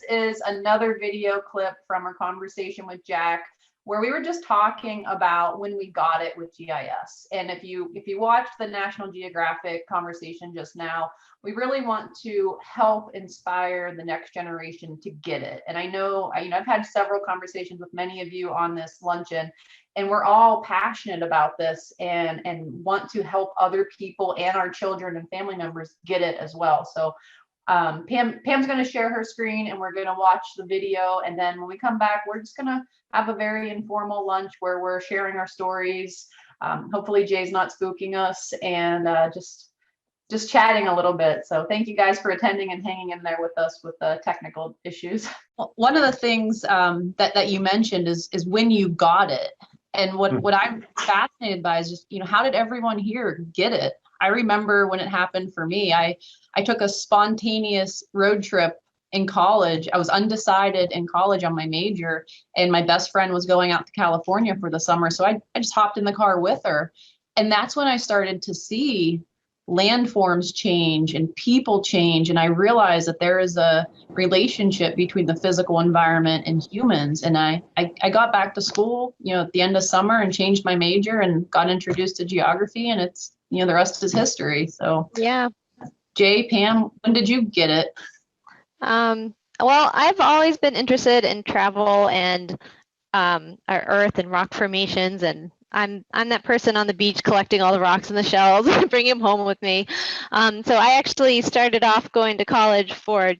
is another video clip from our conversation with Jack, where we were just talking about when we got it with GIS. And if you watched the National Geographic conversation just now, we really want to help inspire the next generation to get it. And I know, I've had several conversations with many of you on this luncheon, and we're all passionate about this and want to help other people and our children and family members get it as well. So Pam's going to share her screen and we're going to watch the video. And then when we come back, we're just going to have a very informal lunch where we're sharing our stories. Hopefully Jay's not spooking us, and just chatting a little bit. So thank you guys for attending and hanging in there with us with the technical issues. Well, one of the things that you mentioned is when you got it. And what I'm fascinated by is just, how did everyone here get it? I remember when it happened for me, I took a spontaneous road trip in college. I was undecided in college on my major, and my best friend was going out to California for the summer. So I just hopped in the car with her. And that's when I started to see landforms change and people change. And I realized that there is a relationship between the physical environment and humans. And I got back to school, at the end of summer, and changed my major and got introduced to geography, and it's, the rest is history. So yeah. Jay, Pam, when did you get it? Well, I've always been interested in travel and our earth and rock formations, and I'm that person on the beach collecting all the rocks and the shells and bringing them home with me. So I actually started off going to college for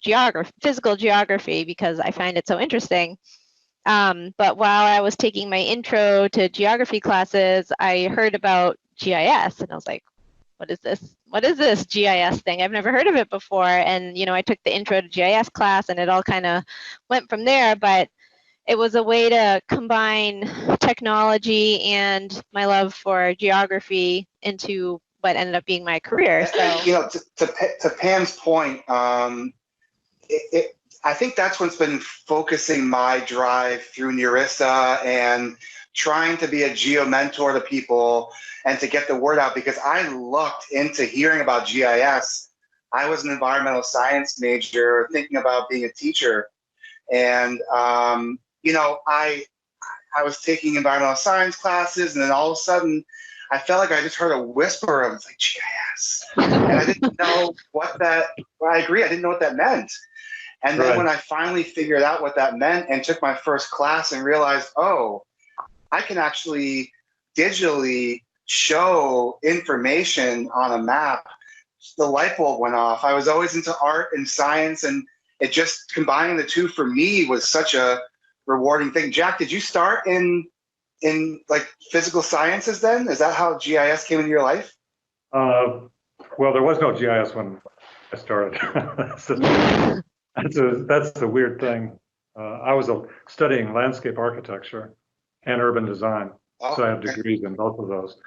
physical geography, because I find it so interesting. But while I was taking my intro to geography classes, I heard about GIS, and I was like, what is this? What is this GIS thing? I've never heard of it before. And, I took the intro to GIS class, and it all kind of went from there. But it was a way to combine technology and my love for geography into what ended up being my career. So, to Pam's point, I think that's what's been focusing my drive through NEURISA and trying to be a geo mentor to people and to get the word out, because I looked into hearing about GIS. I was an environmental science major thinking about being a teacher. And, I was taking environmental science classes, and then all of a sudden I felt like I just heard a whisper of GIS. And I didn't know I agree, I didn't know what that meant. And then when I finally figured out what that meant and took my first class and realized, oh, I can actually digitally show information on a map, the light bulb went off. I was always into art and science, and it just combining the two for me was such a rewarding thing. Jack, did you start in like physical sciences then? Is that how GIS came into your life? Well, there was no GIS when I started. That's the weird thing. I was studying landscape architecture and urban design. So I have degrees in both of those.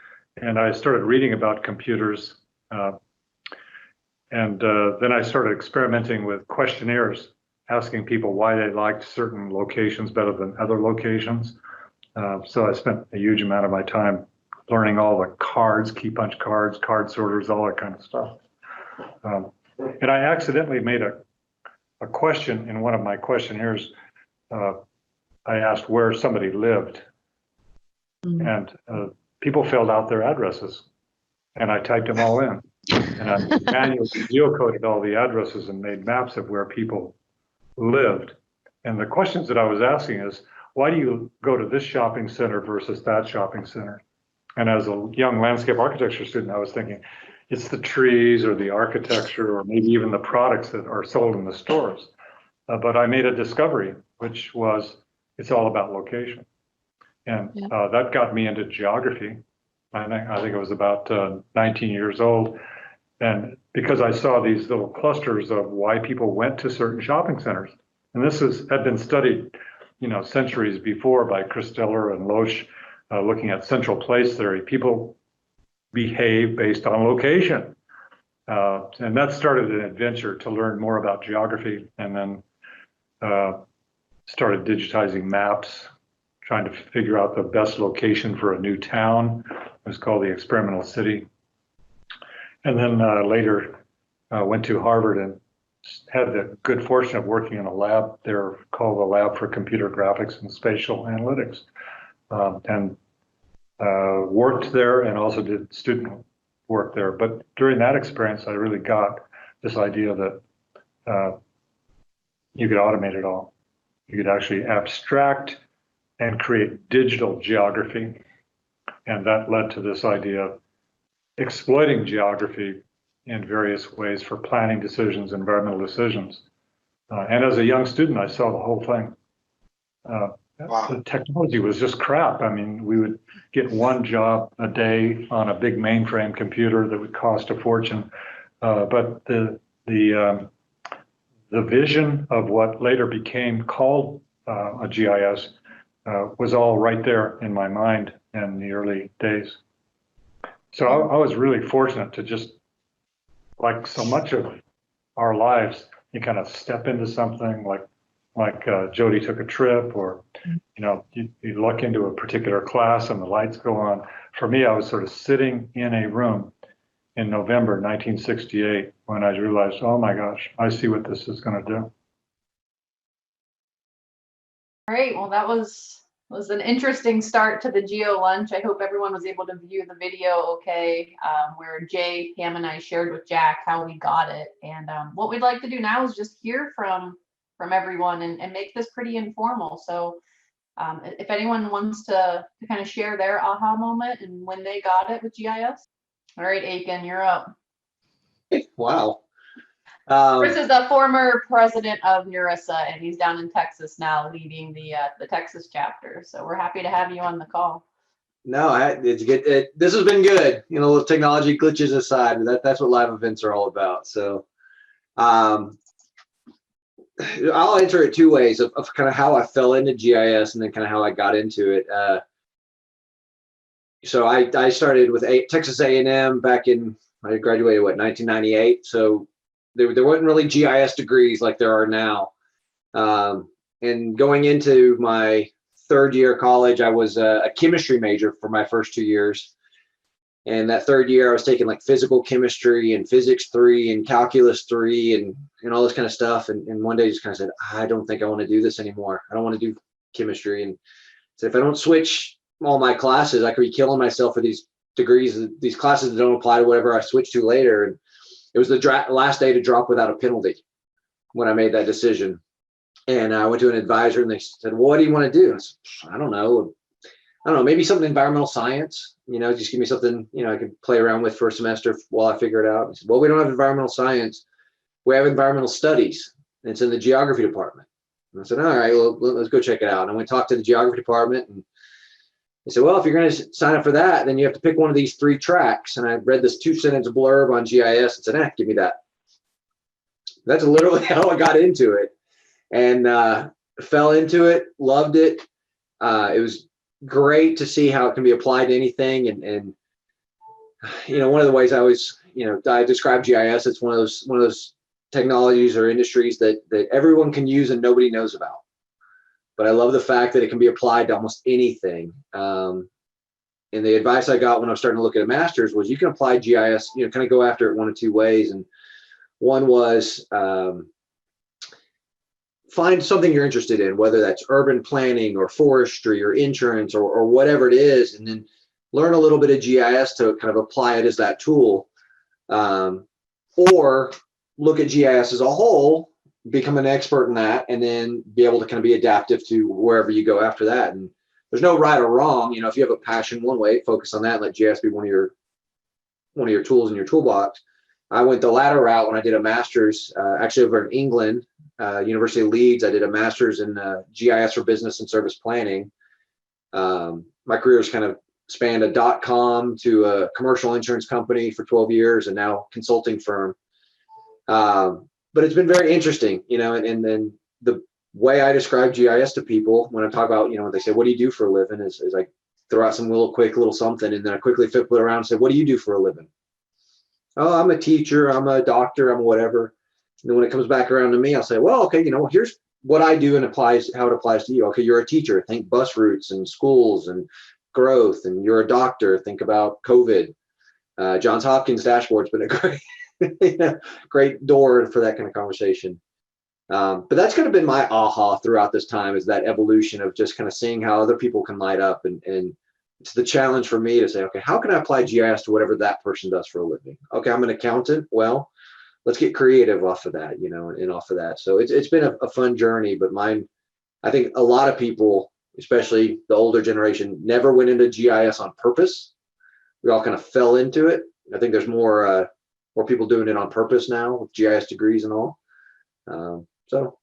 And I started reading about computers. And then I started experimenting with questionnaires, asking people why they liked certain locations better than other locations. So I spent a huge amount of my time learning all the cards, key punch cards, card sorters, all that kind of stuff. And I accidentally made a question in one of my questionnaires. I asked where somebody lived, and people filled out their addresses, and I typed them all in. And I manually geocoded all the addresses and made maps of where people lived. And the questions that I was asking is, why do you go to this shopping center versus that shopping center? And as a young landscape architecture student, I was thinking, it's the trees or the architecture or maybe even the products that are sold in the stores. But I made a discovery, which was it's all about location. And that got me into geography. I think it was about 19 years old. And because I saw these little clusters of why people went to certain shopping centers. And this had been studied, centuries before by Christeller and Loesch, looking at central place theory. People behave based on location. And that started an adventure to learn more about geography, and then started digitizing maps, trying to figure out the best location for a new town. It was called the Experimental City. And then later went to Harvard and had the good fortune of working in a lab there called the Lab for Computer Graphics and Spatial Analytics, and worked there and also did student work there. But during that experience, I really got this idea that you could automate it all. You could actually abstract and create digital geography. And that led to this idea of exploiting geography in various ways for planning decisions, environmental decisions. And as a young student, I saw the whole thing. Wow. The technology was just crap. I mean, we would get one job a day on a big mainframe computer that would cost a fortune. But the vision of what later became called a GIS was all right there in my mind in the early days. So I was really fortunate to just, like so much of our lives, you kind of step into something like Jody took a trip, or you look into a particular class and the lights go on. For me, I was sort of sitting in a room in November 1968 when I realized, oh my gosh, I see what this is going to do. Great. Well, that was an interesting start to the GeoLunch. I hope everyone was able to view the video okay, where Jay, Pam, and I shared with Jack how we got it. And what we'd like to do now is just hear from everyone and make this pretty informal. So if anyone wants to kind of share their aha moment and when they got it with GIS. All right, Aiken, you're up. Wow. Chris is the former president of NEURISA, and he's down in Texas now leading the Texas chapter. So we're happy to have you on the call. No, it's good. This has been good. The technology glitches aside, that's what live events are all about. So I'll answer it two ways of kind of how I fell into GIS and then kind of how I got into it. So I started with Texas A&M back in, I graduated, 1998. So there wasn't really GIS degrees like there are now. And going into my third year of college, I was a chemistry major for my first 2 years. And that third year, I was taking like physical chemistry and physics 3 and calculus 3 and all this kind of stuff. And one day I just kind of said, I don't think I want to do this anymore. I don't want to do chemistry. And so if I don't switch all my classes, I could be killing myself for these degrees, these classes that don't apply to whatever I switch to later. And it was the last day to drop without a penalty when I made that decision. And I went to an advisor and they said, well, what do you want to do? I said, I don't know, maybe something environmental science, just give me something, I could play around with for a semester while I figure it out. I said, well, we don't have environmental science. We have environmental studies. And it's in the geography department. And I said, all right, well, let's go check it out. And I went to talk to the geography department and they said, well, if you're going to sign up for that, then you have to pick one of these 3 tracks. And I read this 2-sentence blurb on GIS and said, give me that. That's literally how I got into it and fell into it, loved it. It was great to see how it can be applied to anything. And one of the ways I always, I describe GIS, it's one of those technologies or industries that everyone can use and nobody knows about. But I love the fact that it can be applied to almost anything. And the advice I got when I was starting to look at a master's was you can apply GIS, kind of go after it one of 2 ways. And one was find something you're interested in, whether that's urban planning or forestry or insurance or whatever it is, and then learn a little bit of GIS to kind of apply it as that tool. Or look at GIS as a whole, become an expert in that, and then be able to kind of be adaptive to wherever you go after that. And there's no right or wrong. If you have a passion one way, focus on that and let GIS be one of your tools in your toolbox. I went the latter route when I did a master's, actually over in England, University of Leeds. I did a master's in GIS for business and service planning. My career has kind of spanned a .com to a commercial insurance company for 12 years and now consulting firm. But it's been very interesting, and then the way I describe GIS to people when I talk about, when they say, what do you do for a living, is I throw out some quick little something, and then I quickly flip it around and say, what do you do for a living? Oh, I'm a teacher, I'm a doctor, I'm whatever. And then when it comes back around to me, I'll say, well, okay, here's what I do and how it applies to you. Okay, you're a teacher, think bus routes and schools and growth, and you're a doctor, think about COVID. Johns Hopkins dashboard's been a great door for that kind of conversation. But that's kind of been my aha throughout this time, is that evolution of just kind of seeing how other people can light up. And it's the challenge for me to say, okay, how can I apply GIS to whatever that person does for a living? Okay, I'm an accountant. Well, let's get creative off of that, and off of that. So it's been a fun journey, but mine, I think a lot of people, especially the older generation, never went into GIS on purpose. We all kind of fell into it. I think there's more people doing it on purpose now with GIS degrees and all. So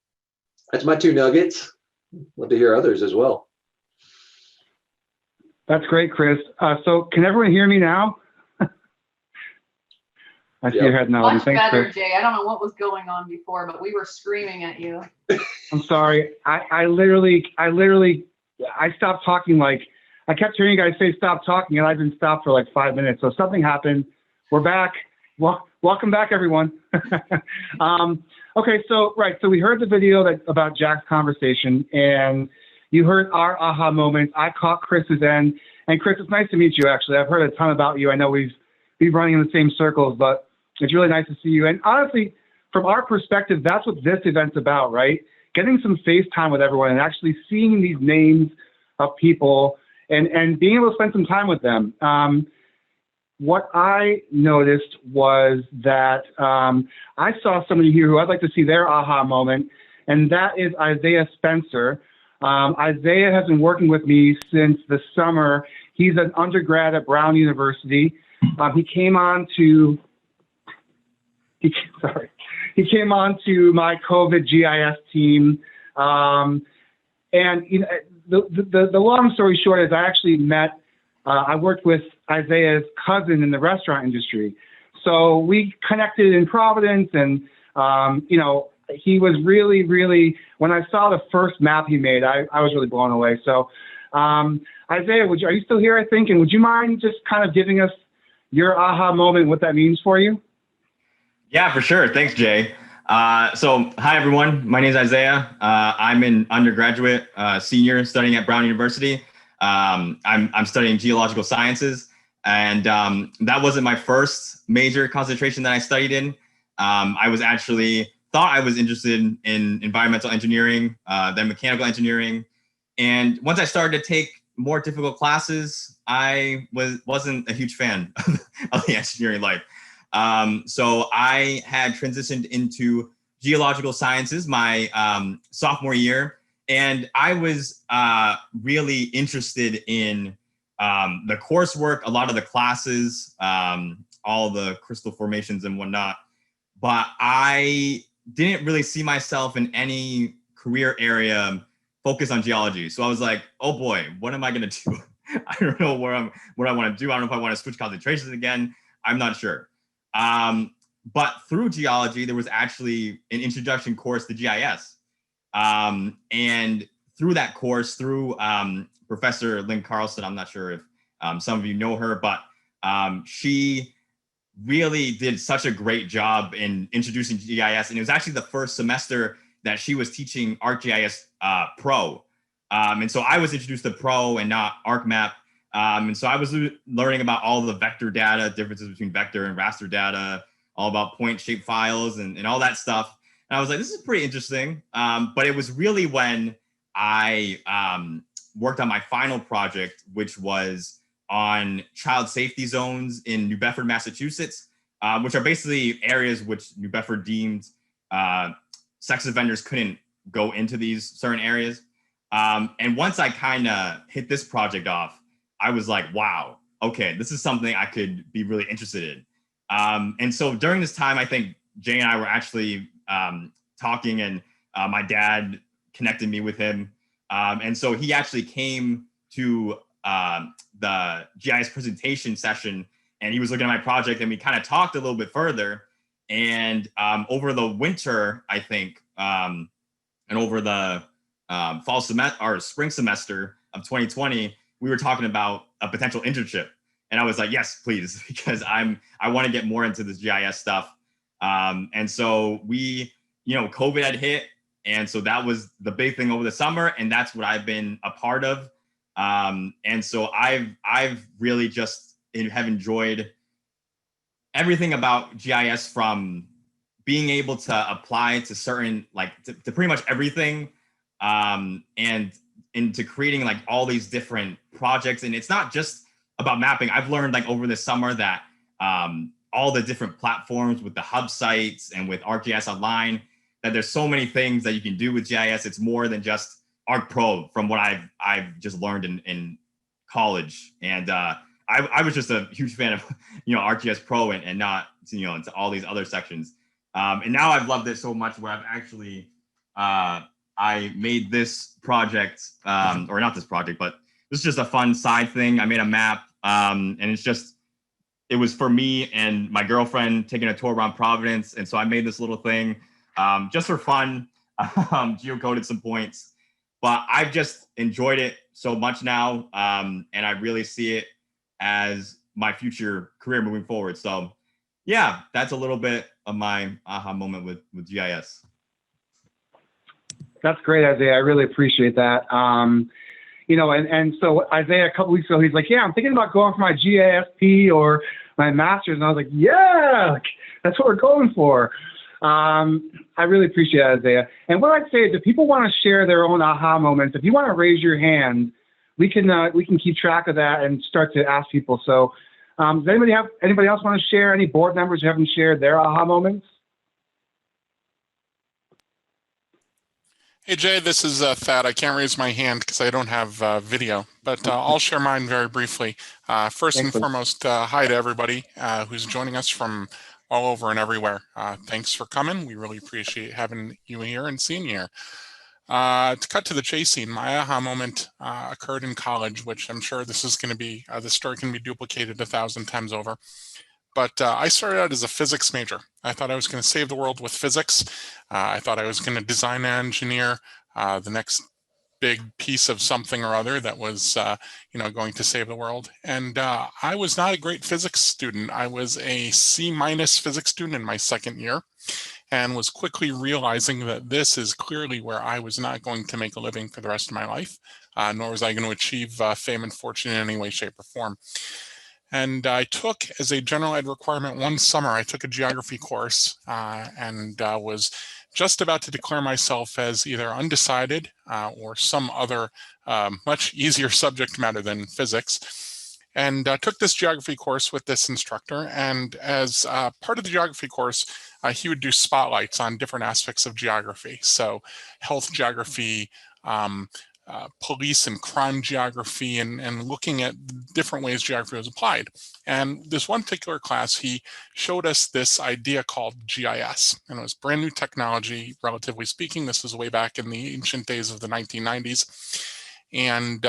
that's my 2 nuggets. Love to hear others as well. That's great, Chris. So can everyone hear me now? I see your head nodding. Much Thanks, better, Chris. Jay. I don't know what was going on before, but we were screaming at you. I'm sorry. I literally stopped talking. Like, I kept hearing you guys say stop talking, and I've been stopped for like 5 minutes. So something happened. We're back. Welcome back, everyone. Okay, so we heard the video about Jack's conversation, and you heard our aha moment. I caught Chris's end, and Chris, it's nice to meet you. Actually, I've heard a ton about you. I know we've been running in the same circles, but it's really nice to see you. And honestly, from our perspective, that's what this event's about, right? Getting some face time with everyone and actually seeing these names of people and being able to spend some time with them. What I noticed was that I saw somebody here who I'd like to see their aha moment, and that is Isaiah Spencer. Isaiah has been working with me since the summer. He's an undergrad at Brown University. He came on to my COVID GIS team. And the long story short is I actually I worked with Isaiah's cousin in the restaurant industry. So we connected in Providence, and, he was really, really, when I saw the first map he made, I was really blown away. So Isaiah, are you still here, I think? And would you mind just kind of giving us your aha moment, what that means for you? Yeah, for sure. Thanks, Jay. So hi, everyone. My name is Isaiah. I'm an undergraduate senior studying at Brown University. I'm studying geological sciences, and that wasn't my first major concentration that I studied in. I was actually thought I was interested in environmental engineering, then mechanical engineering. And once I started to take more difficult classes, I wasn't a huge fan of the engineering life. So I had transitioned into geological sciences my sophomore year, and I was really interested in the coursework, a lot of the classes, all the crystal formations and whatnot, but I didn't really see myself in any career area focused on geology. So I was like, oh boy, what am I gonna do? I don't know what I wanna do. I don't know if I wanna switch concentrations again. I'm not sure. But through geology, there was actually an introduction course to GIS. And through that course, through Professor Lynn Carlson, I'm not sure if some of you know her, but she really did such a great job in introducing GIS. And it was actually the first semester that she was teaching ArcGIS Pro. And so I was introduced to Pro and not ArcMap. And so I was learning about all the vector data, differences between vector and raster data, all about point shape files and all that stuff. And I was like, this is pretty interesting. But it was really when I worked on my final project, which was on child safety zones in New Bedford, Massachusetts, which are basically areas which New Bedford deemed sex offenders couldn't go into these certain areas. And once I kind of hit this project off, I was like, wow, okay, this is something I could be really interested in. And so during this time, I think Jay and I were actually talking, and my dad connected me with him. And so he actually came to the GIS presentation session, and he was looking at my project, and we kind of talked a little bit further. And over the winter, I think, and over the fall semester or spring semester of 2020, we were talking about a potential internship. And I was like, yes, please, because I want to get more into this GIS stuff. And so we, COVID had hit. And so that was the big thing over the summer. And that's what I've been a part of. And so I've really just have enjoyed everything about GIS, from being able to apply to certain, like to pretty much everything, and into creating like all these different projects. And it's not just about mapping. I've learned like over the summer that all the different platforms with the hub sites and with ArcGIS Online, that there's so many things that you can do with GIS. It's more than just ArcPro, from what I've just learned in college. And I was just a huge fan of, ArcGIS Pro and not, into all these other sections. And now I've loved it so much where I've actually, I made this project, or not this project, but this is just a fun side thing. I made a map, and it was for me and my girlfriend taking a tour around Providence. And so I made this little thing just for fun, geocoded some points, but I've just enjoyed it so much now. And I really see it as my future career moving forward. So yeah, that's a little bit of my aha moment with GIS. That's great, Isaiah. I really appreciate that. And so Isaiah, a couple weeks ago, he's like, yeah, I'm thinking about going for my GISP or my master's. And I was like, yeah, that's what we're going for. I really appreciate it, Isaiah. And what I'd say is if people want to share their own aha moments, if you want to raise your hand, we can keep track of that and start to ask people. So does anybody else want to share, any board members who haven't shared their aha moments? Hey Jay, this is Thad. I can't raise my hand because I don't have video, but I'll share mine very briefly. First and foremost, hi to everybody who's joining us from all over and everywhere. Thanks for coming. We really appreciate having you here and seeing you here. To cut to the chase scene, my aha moment occurred in college, which I'm sure this is going to be, the story can be duplicated 1,000 times over. But I started out as a physics major. I thought I was going to save the world with physics. I thought I was going to design and engineer the next big piece of something or other that was, going to save the world. And I was not a great physics student. I was a C- physics student in my second year, and was quickly realizing that this is clearly where I was not going to make a living for the rest of my life, nor was I going to achieve fame and fortune in any way, shape, or form. And I took, as a general ed requirement, one summer, I took a geography course and was just about to declare myself as either undecided or some other much easier subject matter than physics. And took this geography course with this instructor. And as part of the geography course, he would do spotlights on different aspects of geography. So health geography, police and crime geography, and looking at different ways geography was applied. And this one particular class, he showed us this idea called GIS, and it was brand new technology, relatively speaking. This was way back in the ancient days of the 1990s. And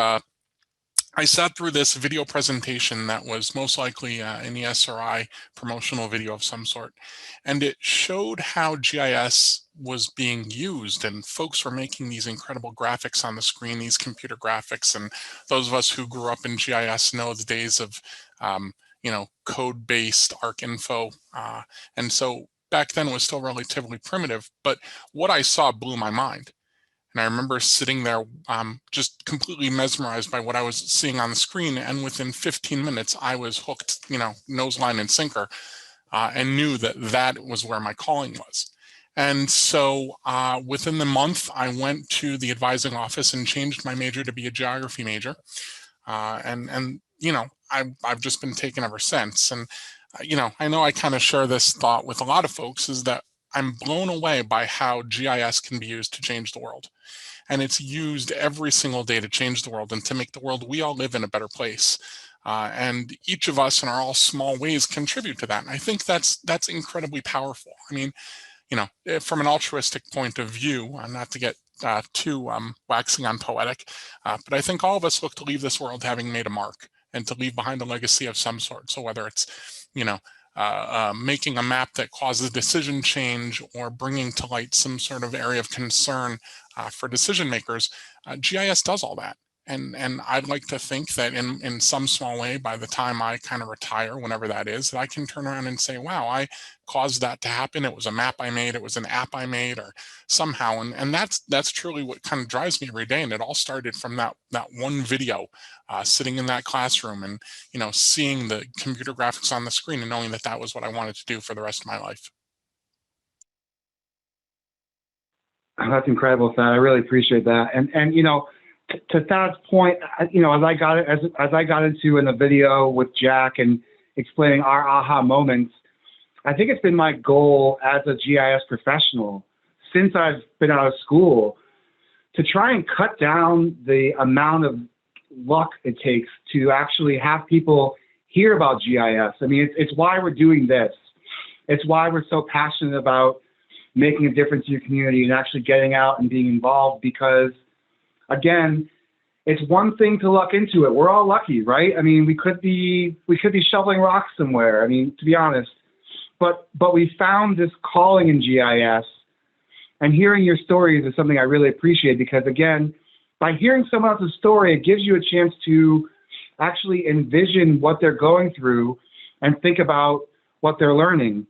I sat through this video presentation that was most likely an ESRI promotional video of some sort. And it showed how GIS was being used, and folks were making these incredible graphics on the screen, these computer graphics. And those of us who grew up in GIS know the days of, code-based ArcInfo. And so back then it was still relatively primitive, but what I saw blew my mind. And I remember sitting there just completely mesmerized by what I was seeing on the screen. And within 15 minutes, I was hooked, nose, line, and sinker, and knew that that was where my calling was. And so within the month, I went to the advising office and changed my major to be a geography major. I've just been taken ever since. And, I know I kind of share this thought with a lot of folks, is that I'm blown away by how GIS can be used to change the world. And it's used every single day to change the world and to make the world we all live in a better place. And each of us in our all small ways contribute to that. And I think that's incredibly powerful. I mean, from an altruistic point of view, not to get too waxing on poetic, but I think all of us look to leave this world having made a mark and to leave behind a legacy of some sort. So whether it's, making a map that causes decision change or bringing to light some sort of area of concern for decision makers, GIS does all that. And I'd like to think that in some small way, by the time I kind of retire, whenever that is, that I can turn around and say, wow, I caused that to happen. It was a map I made, it was an app I made, or somehow. And that's truly what kind of drives me every day. And it all started from that one video, sitting in that classroom and, seeing the computer graphics on the screen and knowing that that was what I wanted to do for the rest of my life. That's incredible, Thad. I really appreciate that. And to Thad's point, as I got into in the video with Jack and explaining our aha moments, I think it's been my goal as a GIS professional since I've been out of school to try and cut down the amount of luck it takes to actually have people hear about GIS. I mean, it's why we're doing this. It's why we're so passionate about making a difference in your community and actually getting out and being involved, because again, it's one thing to luck into it. We're all lucky, right? I mean, we could be shoveling rocks somewhere. I mean, to be honest, but we found this calling in GIS, and hearing your stories is something I really appreciate, because again, by hearing someone else's story, it gives you a chance to actually envision what they're going through and think about what they're learning.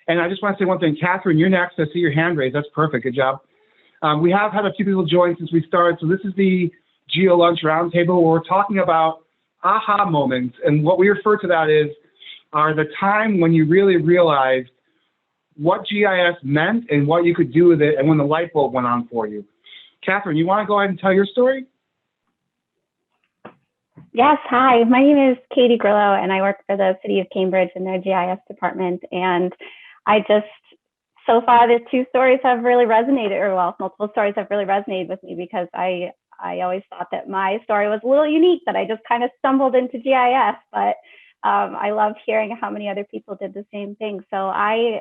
And I just want to say one thing, Catherine, you're next. I see your hand raised. That's perfect. Good job. We have had a few people join since we started. So this is the GeoLunch Roundtable, where we're talking about aha moments. And what we refer to that are the time when you really realized what GIS meant and what you could do with it, and when the light bulb went on for you. Catherine, you want to go ahead and tell your story? Yes, hi. My name is Katie Grillo, and I work for the City of Cambridge in their GIS department. And so far, the two stories have really resonated, or well, multiple stories have really resonated with me, because I always thought that my story was a little unique, that I just kind of stumbled into GIS, but I love hearing how many other people did the same thing. So I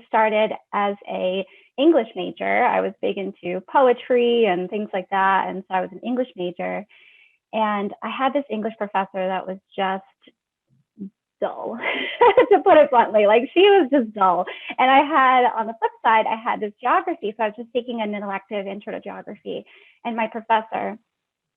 started as a English major. I was big into poetry and things like that, and so I was an English major. And I had this English professor that was just dull, to put it bluntly. Like, she was just dull. And I had, on the flip side, I had this geography. So I was just taking an elective intro to geography. And my professor,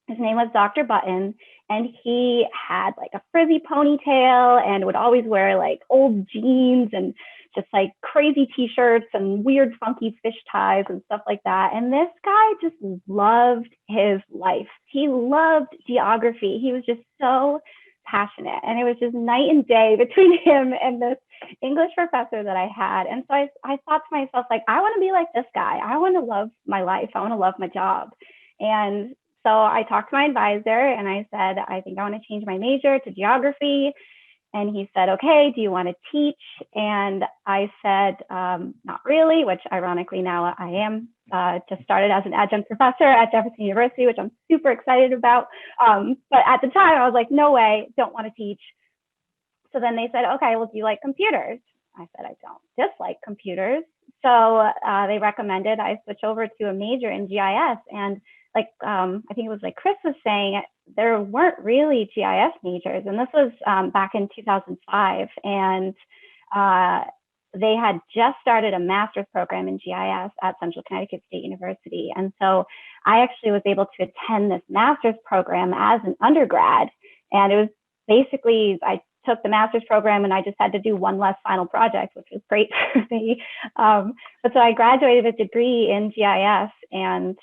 his name was Dr. Button, and he had like a frizzy ponytail and would always wear like old jeans and just like crazy t-shirts and weird funky fish ties and stuff like that. And this guy just loved his life. He loved geography. He was just so passionate, and it was just night and day between him and this English professor that I had. And so I thought to myself, like, I want to be like this guy. I want to love my life. I want to love my job. And so I talked to my advisor and I said, I think I want to change my major to geography. And he said, okay, do you want to teach? And I said, not really, which ironically now I am. Just started as an adjunct professor at Jefferson University, which I'm super excited about. But at the time I was like, no way, don't want to teach. So then they said, okay, well, do you like computers? I said, I don't dislike computers. So they recommended I switch over to a major in GIS. And like, I think it was like Chris was saying, there weren't really GIS majors. And this was back in 2005. And they had just started a master's program in GIS at Central Connecticut State University. And so I actually was able to attend this master's program as an undergrad. And it was basically, I took the master's program and I just had to do one less final project, which was great for me. But so I graduated with a degree in GIS, and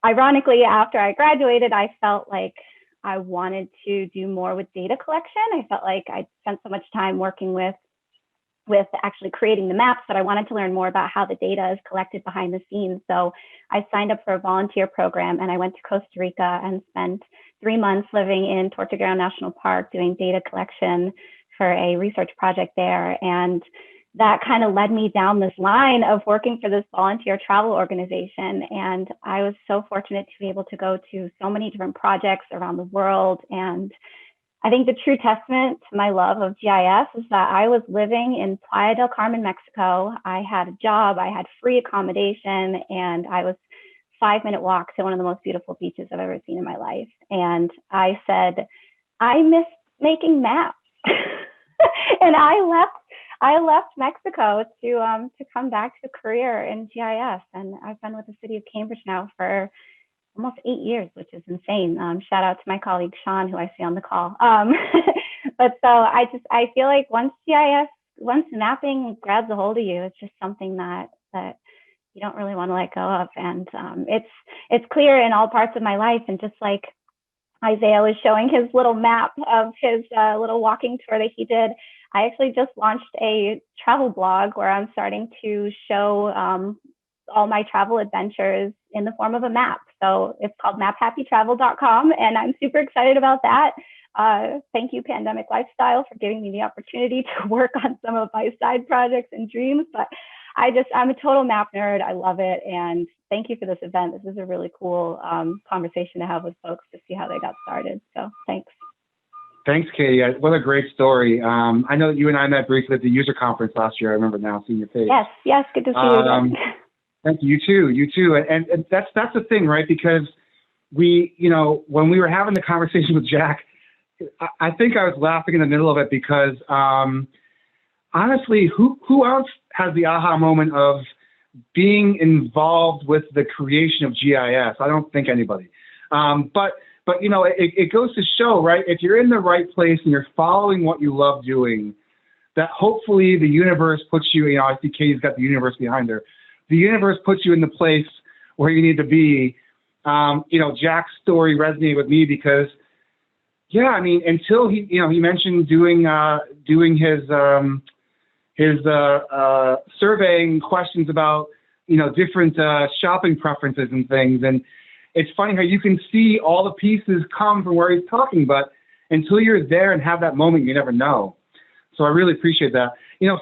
ironically, after I graduated, I felt like I wanted to do more with data collection. I felt like I'd spent so much time working with actually creating the maps, but I wanted to learn more about how the data is collected behind the scenes. So I signed up for a volunteer program, and I went to Costa Rica and spent 3 months living in Tortuguero National Park doing data collection for a research project there. And that kind of led me down this line of working for this volunteer travel organization. And I was so fortunate to be able to go to so many different projects around the world. And I think the true testament to my love of GIS is that I was living in Playa del Carmen, Mexico. I had a job, I had free accommodation, and I was 5-minute walk to one of the most beautiful beaches I've ever seen in my life. And I said, I miss making maps. And I I left Mexico to come back to a career in GIS, and I've been with the city of Cambridge now for almost 8 years, which is insane. Shout out to my colleague Sean, who I see on the call. But so I feel like once mapping grabs a hold of you, it's just something that you don't really want to let go of. And it's clear in all parts of my life. And just like Isaiah was showing his little map of his little walking tour that he did, I actually just launched a travel blog where I'm starting to show all my travel adventures in the form of a map. So it's called maphappytravel.com, and I'm super excited about that. Thank you, Pandemic Lifestyle, for giving me the opportunity to work on some of my side projects and dreams. But I'm a total map nerd. I love it. And thank you for this event. This is a really cool conversation to have with folks to see how they got started. So thanks. Thanks, Katie. What a great story. I know that you and I met briefly at the user conference last year. I remember now seeing your face. Yes, good to see you again. Thank you. You too. And that's the thing, right? Because we, when we were having the conversation with Jack, I think I was laughing in the middle of it because honestly, who else has the aha moment of being involved with the creation of GIS? I don't think anybody. But it goes to show, right? If you're in the right place and you're following what you love doing, that hopefully the universe puts you, I see Katie's got the universe behind her. The universe puts you in the place where you need to be. Jack's story resonated with me because, until he mentioned doing his surveying questions about, different shopping preferences and things. And it's funny how you can see all the pieces come from where he's talking, but until you're there and have that moment, you never know. So I really appreciate that.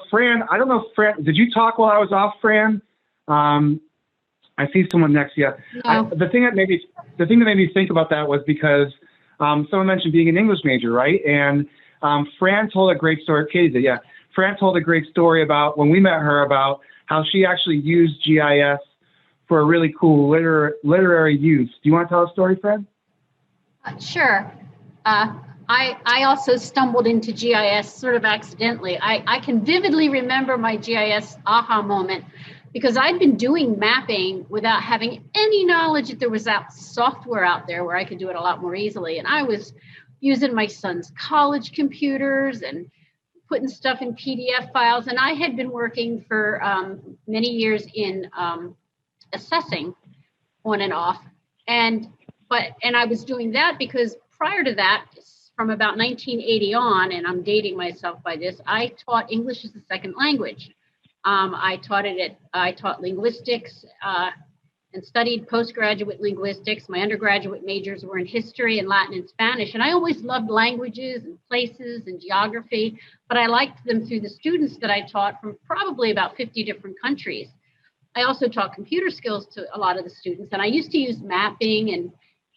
Fran, I don't know if Fran, did you talk while I was off, Fran? I see someone next. Yeah. No. The thing that made me think about that was because someone mentioned being an English major, right? And Fran told a great story. Katie did, yeah. Fran told a great story about when we met her about how she actually used GIS for a really cool literary use. Do you want to tell a story, Fran? Sure. I also stumbled into GIS sort of accidentally. I can vividly remember my GIS aha moment because I'd been doing mapping without having any knowledge that there was that software out there where I could do it a lot more easily. And I was using my son's college computers and putting stuff in PDF files. And I had been working for many years in assessing on and off. And I was doing that because prior to that, from about 1980 on, and I'm dating myself by this, I taught English as a second language. I taught linguistics and studied postgraduate linguistics. My undergraduate majors were in history and Latin and Spanish. And I always loved languages and places and geography, but I liked them through the students that I taught from probably about 50 different countries. I also taught computer skills to a lot of the students. And I used to use mapping and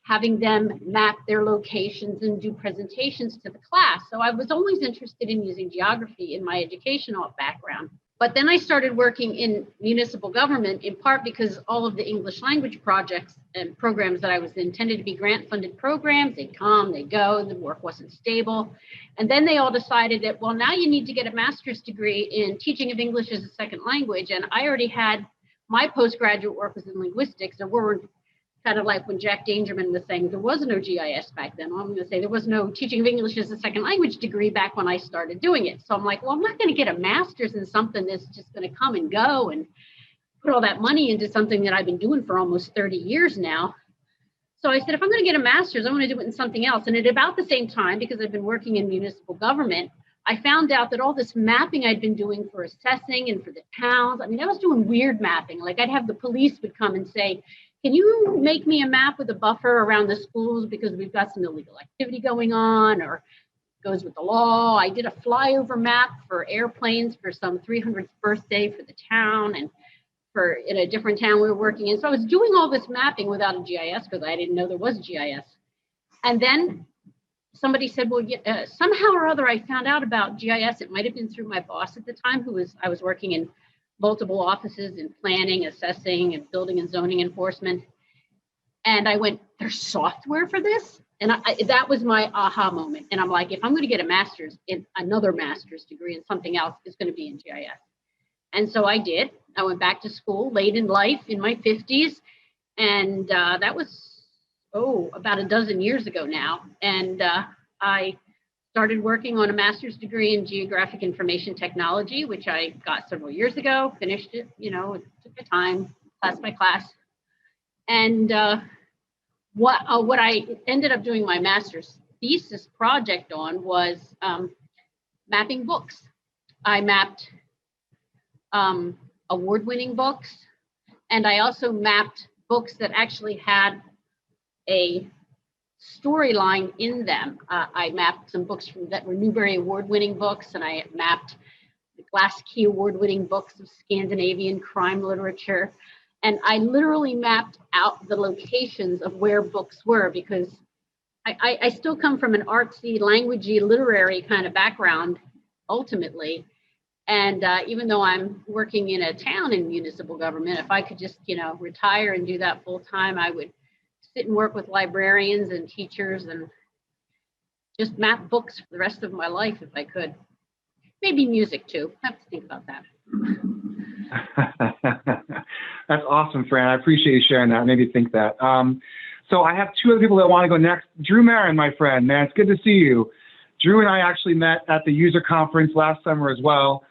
having them map their locations and do presentations to the class. So I was always interested in using geography in my educational background. But then I started working in municipal government, in part because all of the English language projects and programs that I was in tended to be grant funded programs. They'd come, they'd go, the work wasn't stable. And then they all decided that, well, now you need to get a master's degree in teaching of English as a second language. And I already had my postgraduate work was in linguistics. So we're kind of like when Jack Dangerman was saying there was no GIS back then. I'm going to say there was no teaching of English as a second language degree back when I started doing it. So I'm like, well, I'm not going to get a master's in something that's just going to come and go and put all that money into something that I've been doing for almost 30 years now. So I said, if I'm going to get a master's, I want to do it in something else. And at about the same time, because I've been working in municipal government, I found out that all this mapping I'd been doing for assessing and for the towns, I was doing weird mapping. Like I'd have the police would come and say, can you make me a map with a buffer around the schools because we've got some illegal activity going on or goes with the law. I did a flyover map for airplanes for some 300th birthday for the town and for in a different town we were working in. So I was doing all this mapping without a GIS because I didn't know there was GIS. And then somebody said, well, somehow or other, I found out about GIS. It might've been through my boss at the time I was working in multiple offices in planning, assessing, and building and zoning enforcement. And I went, there's software for this? And that was my aha moment. And I'm like, if I'm going to get a master's, another master's degree in something else, is going to be in GIS. And so I did. I went back to school late in life in my 50s. And that was, about a dozen years ago now. And I started working on a master's degree in geographic information technology, which I got several years ago, finished it, it took the time, class by class. And what I ended up doing my master's thesis project on was mapping books. I mapped award-winning books, and I also mapped books that actually had a storyline in them. I mapped some books that were Newbery Award-winning books, and I mapped the Glass Key Award-winning books of Scandinavian crime literature. And I literally mapped out the locations of where books were, because I still come from an artsy, languagey, literary kind of background, ultimately. And even though I'm working in a town in municipal government, if I could just, retire and do that full time, I would sit and work with librarians and teachers and just map books for the rest of my life if I could. Maybe music too. I have to think about that. That's awesome, Fran. I appreciate you sharing that. It made me think that. So I have two other people that want to go next. Drew Marin, my friend, man, it's good to see you. Drew and I actually met at the user conference last summer as well.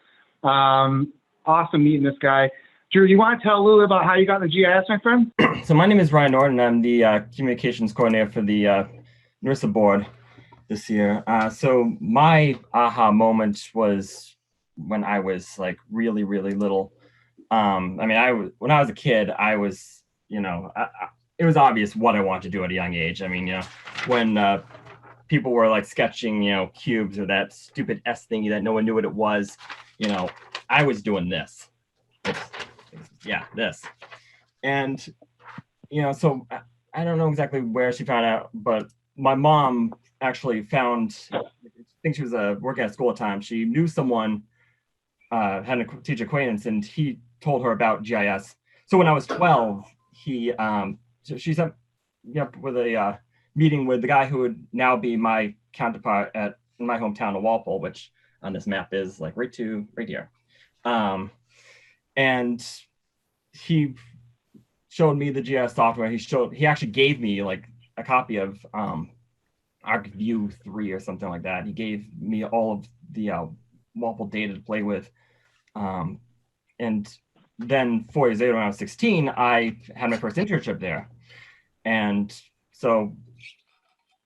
Awesome meeting this guy. Drew, do you want to tell a little bit about how you got in the GIS, my friend? So my name is Ryan Norton. I'm the communications coordinator for the NEURISA board this year. So my aha moment was when I was like really, really little. When I was a kid, I was, it was obvious what I wanted to do at a young age. I mean, when people were like sketching, cubes or that stupid S thingy that no one knew what it was, I was doing this. Yeah, this. And, so I don't know exactly where she found out, but my mom actually found, I think she was working at school at the time. She knew someone, had a teacher acquaintance, and he told her about GIS. So when I was 12, she set me up with a meeting with the guy who would now be my counterpart in my hometown of Walpole, which on this map is like right here. And he showed me the GIS software. He actually gave me like a copy of ArcView 3 or something like that. He gave me all of the Walpole data to play with. And then 4 years later, when I was 16, I had my first internship there. And so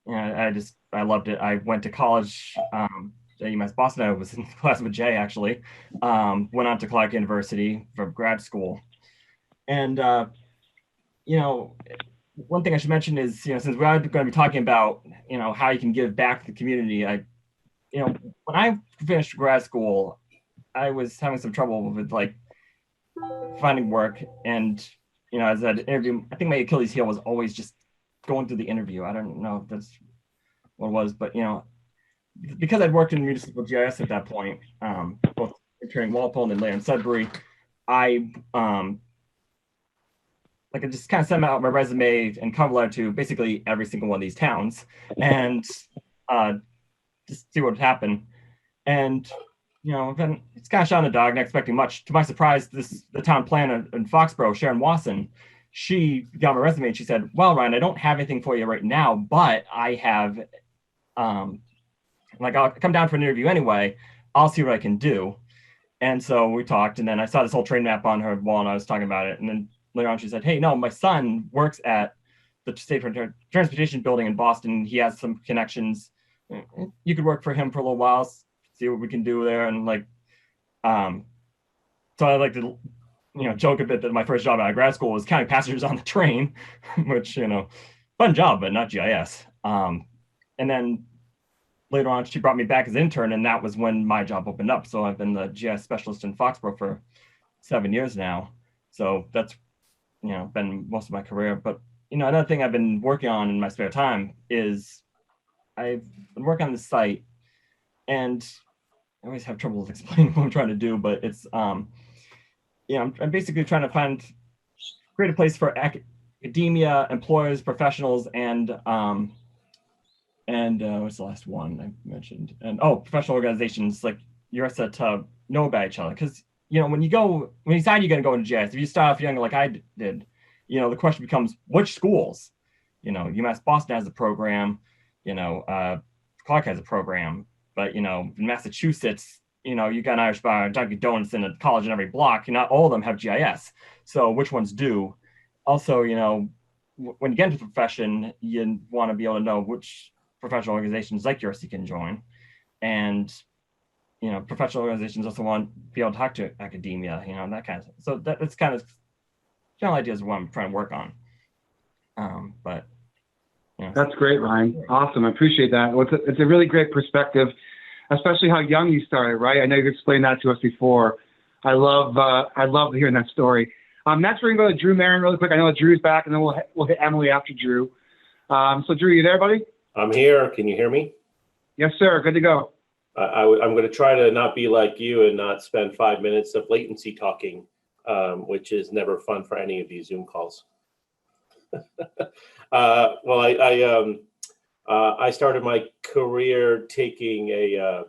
I loved it. I went to college at UMass Boston. I was in class with Jay, actually. Went on to Clark University for grad school. And, one thing I should mention is, since we're going to be talking about, how you can give back to the community, when I finished grad school, I was having some trouble with like finding work. And, as an interview, I think my Achilles heel was always just going through the interview. I don't know if that's what it was, but, because I'd worked in municipal GIS at that point, both interning Walpole and then later in Sudbury, I just kind of sent out my resume and cover letter to basically every single one of these towns and just see what would happen. And, then it's kind of shot in the dark, not expecting much. To my surprise, the town planner in Foxborough, Sharon Wasson, she got my resume and she said, well, Ryan, I don't have anything for you right now, but I have, I'll come down for an interview anyway. I'll see what I can do. And so we talked, and then I saw this whole train map on her wall and I was talking about it. And then later on, she said, hey, no, my son works at the State Transportation Building in Boston. He has some connections. You could work for him for a little while, see what we can do there. And so I like to, joke a bit that my first job out of grad school was counting passengers on the train, which, fun job, but not GIS. And then later on, she brought me back as an intern, and that was when my job opened up. So I've been the GIS specialist in Foxborough for 7 years now. So that's, been most of my career. But, another thing I've been working on in my spare time is I've been working on this site, and I always have trouble explaining what I'm trying to do, but it's, I'm basically trying to create a place for academia, employers, professionals, and And what's the last one I mentioned? And oh, professional organizations, like you're set to know about each other. Because, you know, when you decide you're going to go into GIS, if you start off young like I did, you know, the question becomes which schools? You know, UMass Boston has a program, you know, Clark has a program, but, you know, in Massachusetts, you know, you got an Irish bar, Dunkin' Donuts in a college in every block, and not all of them have GIS. So which ones do? Also, you know, when you get into the profession, you want to be able to know which professional organizations like yours you can join. And, you know, professional organizations also want to be able to talk to academia, you know, that kind of stuff. So that's kind of general ideas of what I'm trying to work on. But you know. That's great, Ryan. Awesome. I appreciate that. Well, it's a really great perspective, especially how young you started, right? I know you've explained that to us before. I love hearing that story. Next, we're going to go to Drew Marin really quick. I know that Drew's back, and then we'll hit Emily after Drew. So, Drew, you there, buddy? I'm here. Can you hear me? Yes, sir. Good to go. I'm going to try to not be like you and not spend 5 minutes of latency talking, which is never fun for any of these Zoom calls. Well, I started my career taking a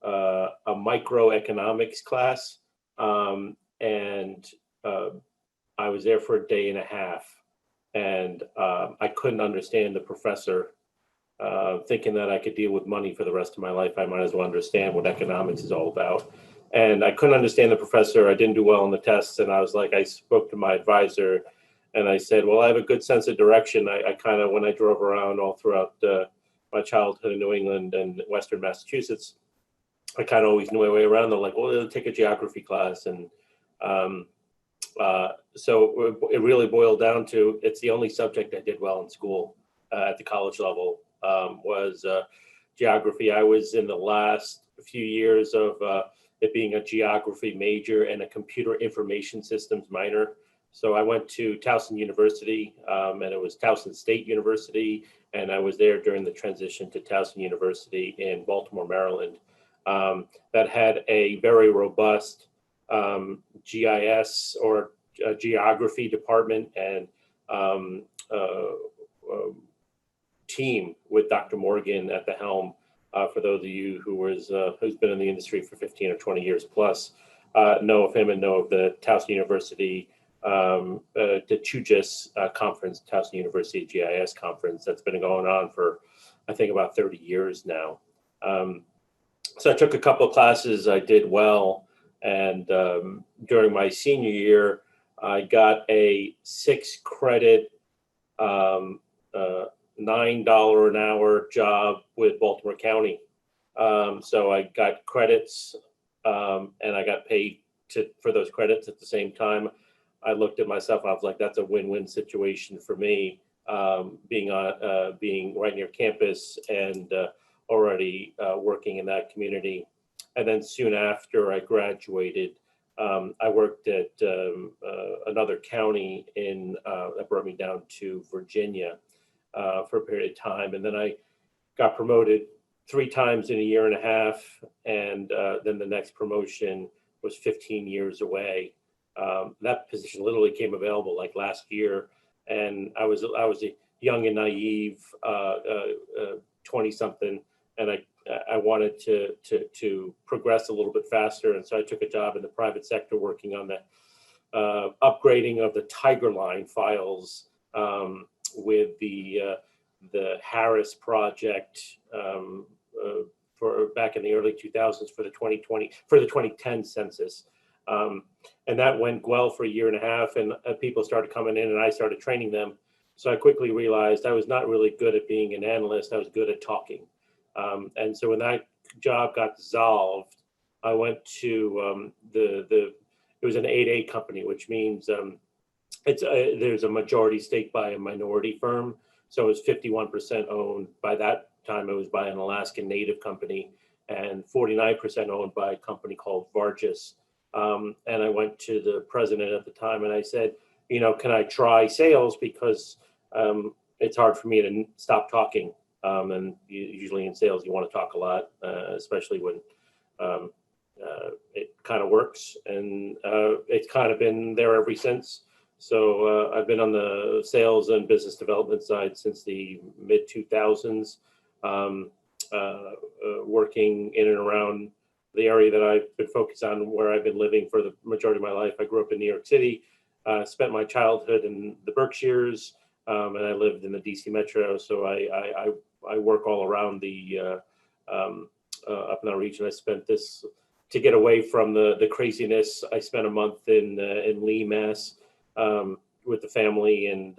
microeconomics class, and I was there for a day and a half, and I couldn't understand the professor. Thinking that I could deal with money for the rest of my life, I might as well understand what economics is all about. And I couldn't understand the professor. I didn't do well on the tests, and I was like, I spoke to my advisor, and I said, well, I have a good sense of direction. I kind of, when I drove around all throughout my childhood in New England and Western Massachusetts, I kind of always knew my way around. They're like, well, take a geography class. And so it really boiled down to, it's the only subject I did well in school at the college level. Was geography. I was in the last few years of it being a geography major and a computer information systems minor. So I went to Towson University, and it was Towson State University, and I was there during the transition to Towson University in Baltimore, Maryland, that had a very robust GIS or geography department and team with Dr. Morgan at the helm. For those of you who's been in the industry for 15 or 20 years plus, know of him and know of the Towson University, the TUGIS conference, Towson University GIS conference that's been going on for, I think, about 30 years now. So I took a couple of classes, I did well, and during my senior year, I got a 6-credit $9 an hour job with Baltimore County. So I got credits and I got paid for those credits at the same time. I looked at myself, I was like, that's a win-win situation for me, being right near campus and already working in that community. And then soon after I graduated, I worked at another county that brought me down to Virginia for a period of time. And then I got promoted 3 times in a year and a half. And then the next promotion was 15 years away. That position literally came available like last year. And I was a young and naive 20-something, and I wanted to progress a little bit faster. And so I took a job in the private sector working on the upgrading of the Tiger Line files with the Harris project for back in the early 2000s for the 2010 census. And that went well for a year and a half, and people started coming in and I started training them. So I quickly realized I was not really good at being an analyst. I was good at talking. And so when that job got dissolved, I went to it was an 8A company, which means there's a majority stake by a minority firm. So it was 51% owned. By that time, it was by an Alaskan Native company, and 49% owned by a company called Vargas. And I went to the president at the time and I said, can I try sales? Because it's hard for me to stop talking. And usually in sales, you want to talk a lot, especially when it kind of works. And it's kind of been there ever since. So I've been on the sales and business development side since the mid 2000s. working in and around the area that I've been focused on, where I've been living for the majority of my life. I grew up in New York City, spent my childhood in the Berkshires, and I lived in the DC Metro. So I work all around the up in that region. I spent this, to get away from the craziness, I spent a month in Lee, Mass, with the family, and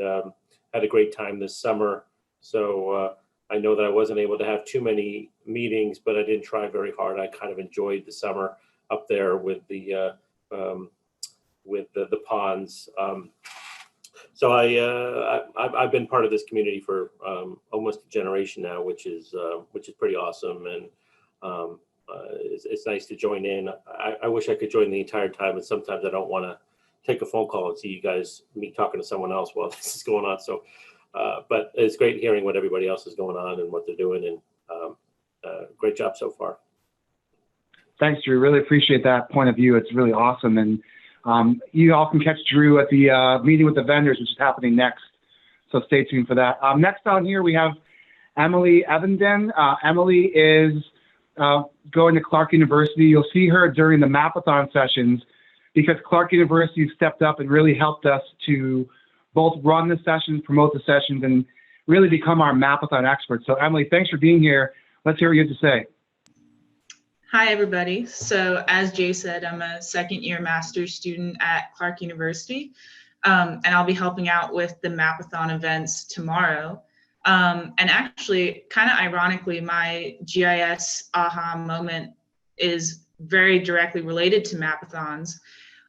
had a great time this summer. So I know that I wasn't able to have too many meetings, but I didn't try very hard. I kind of enjoyed the summer up there with the ponds. So I've been part of this community for almost a generation now, which is pretty awesome, and it's nice to join in. I wish I could join the entire time, and sometimes I don't want to take a phone call and see you guys, me talking to someone else while this is going on. So, but it's great hearing what everybody else is going on and what they're doing, and great job so far. Thanks, Drew. Really appreciate that point of view. It's really awesome. And you all can catch Drew at the meeting with the vendors, which is happening next. So stay tuned for that. Next on here, we have Emily Evenden. Emily is going to Clark University. You'll see her during the Mapathon sessions, because Clark University stepped up and really helped us to both run the sessions, promote the sessions, and really become our Mapathon experts. So Emily, thanks for being here. Let's hear what you have to say. Hi, everybody. So as Jay said, I'm a second-year master's student at Clark University, and I'll be helping out with the Mapathon events tomorrow. And actually, kind of ironically, my GIS aha moment is very directly related to Mapathons.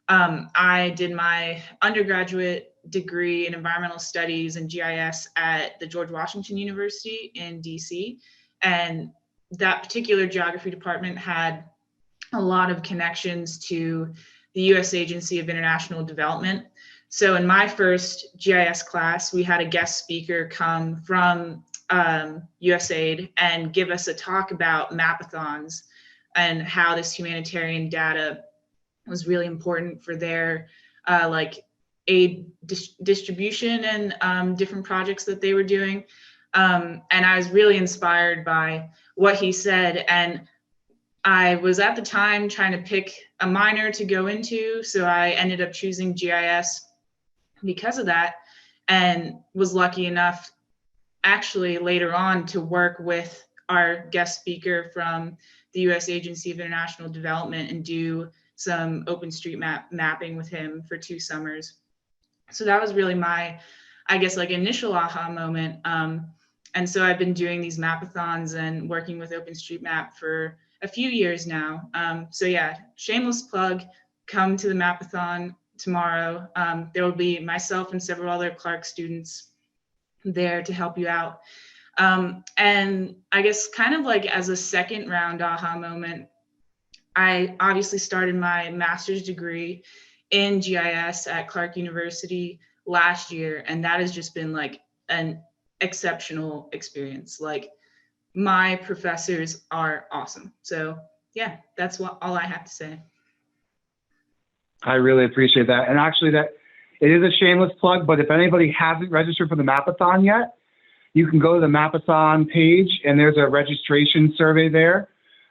I did my undergraduate degree in environmental studies and GIS at the George Washington University in DC. And that particular geography department had a lot of connections to the U.S. Agency of International Development. So in my first GIS class, we had a guest speaker come from USAID and give us a talk about Mapathons and how this humanitarian data was really important for their like aid distribution and different projects that they were doing. And I was really inspired by what he said. And I was at the time trying to pick a minor to go into. So I ended up choosing GIS because of that, and was lucky enough actually later on to work with our guest speaker from the U.S. Agency of International Development and do some OpenStreetMap mapping with him for 2 summers. So that was really my, I guess, like initial aha moment. And so I've been doing these Mapathons and working with OpenStreetMap for a few years now. So yeah, shameless plug, come to the Mapathon tomorrow. There will be myself and several other Clark students there to help you out. And I guess kind of like as a second round aha moment, I obviously started my master's degree in GIS at Clark University last year, and that has just been like an exceptional experience. Like, my professors are awesome. So yeah, that's all I have to say. I really appreciate that. And actually, that it is a shameless plug, but if anybody hasn't registered for the Mapathon yet, you can go to the Mapathon page and there's a registration survey there.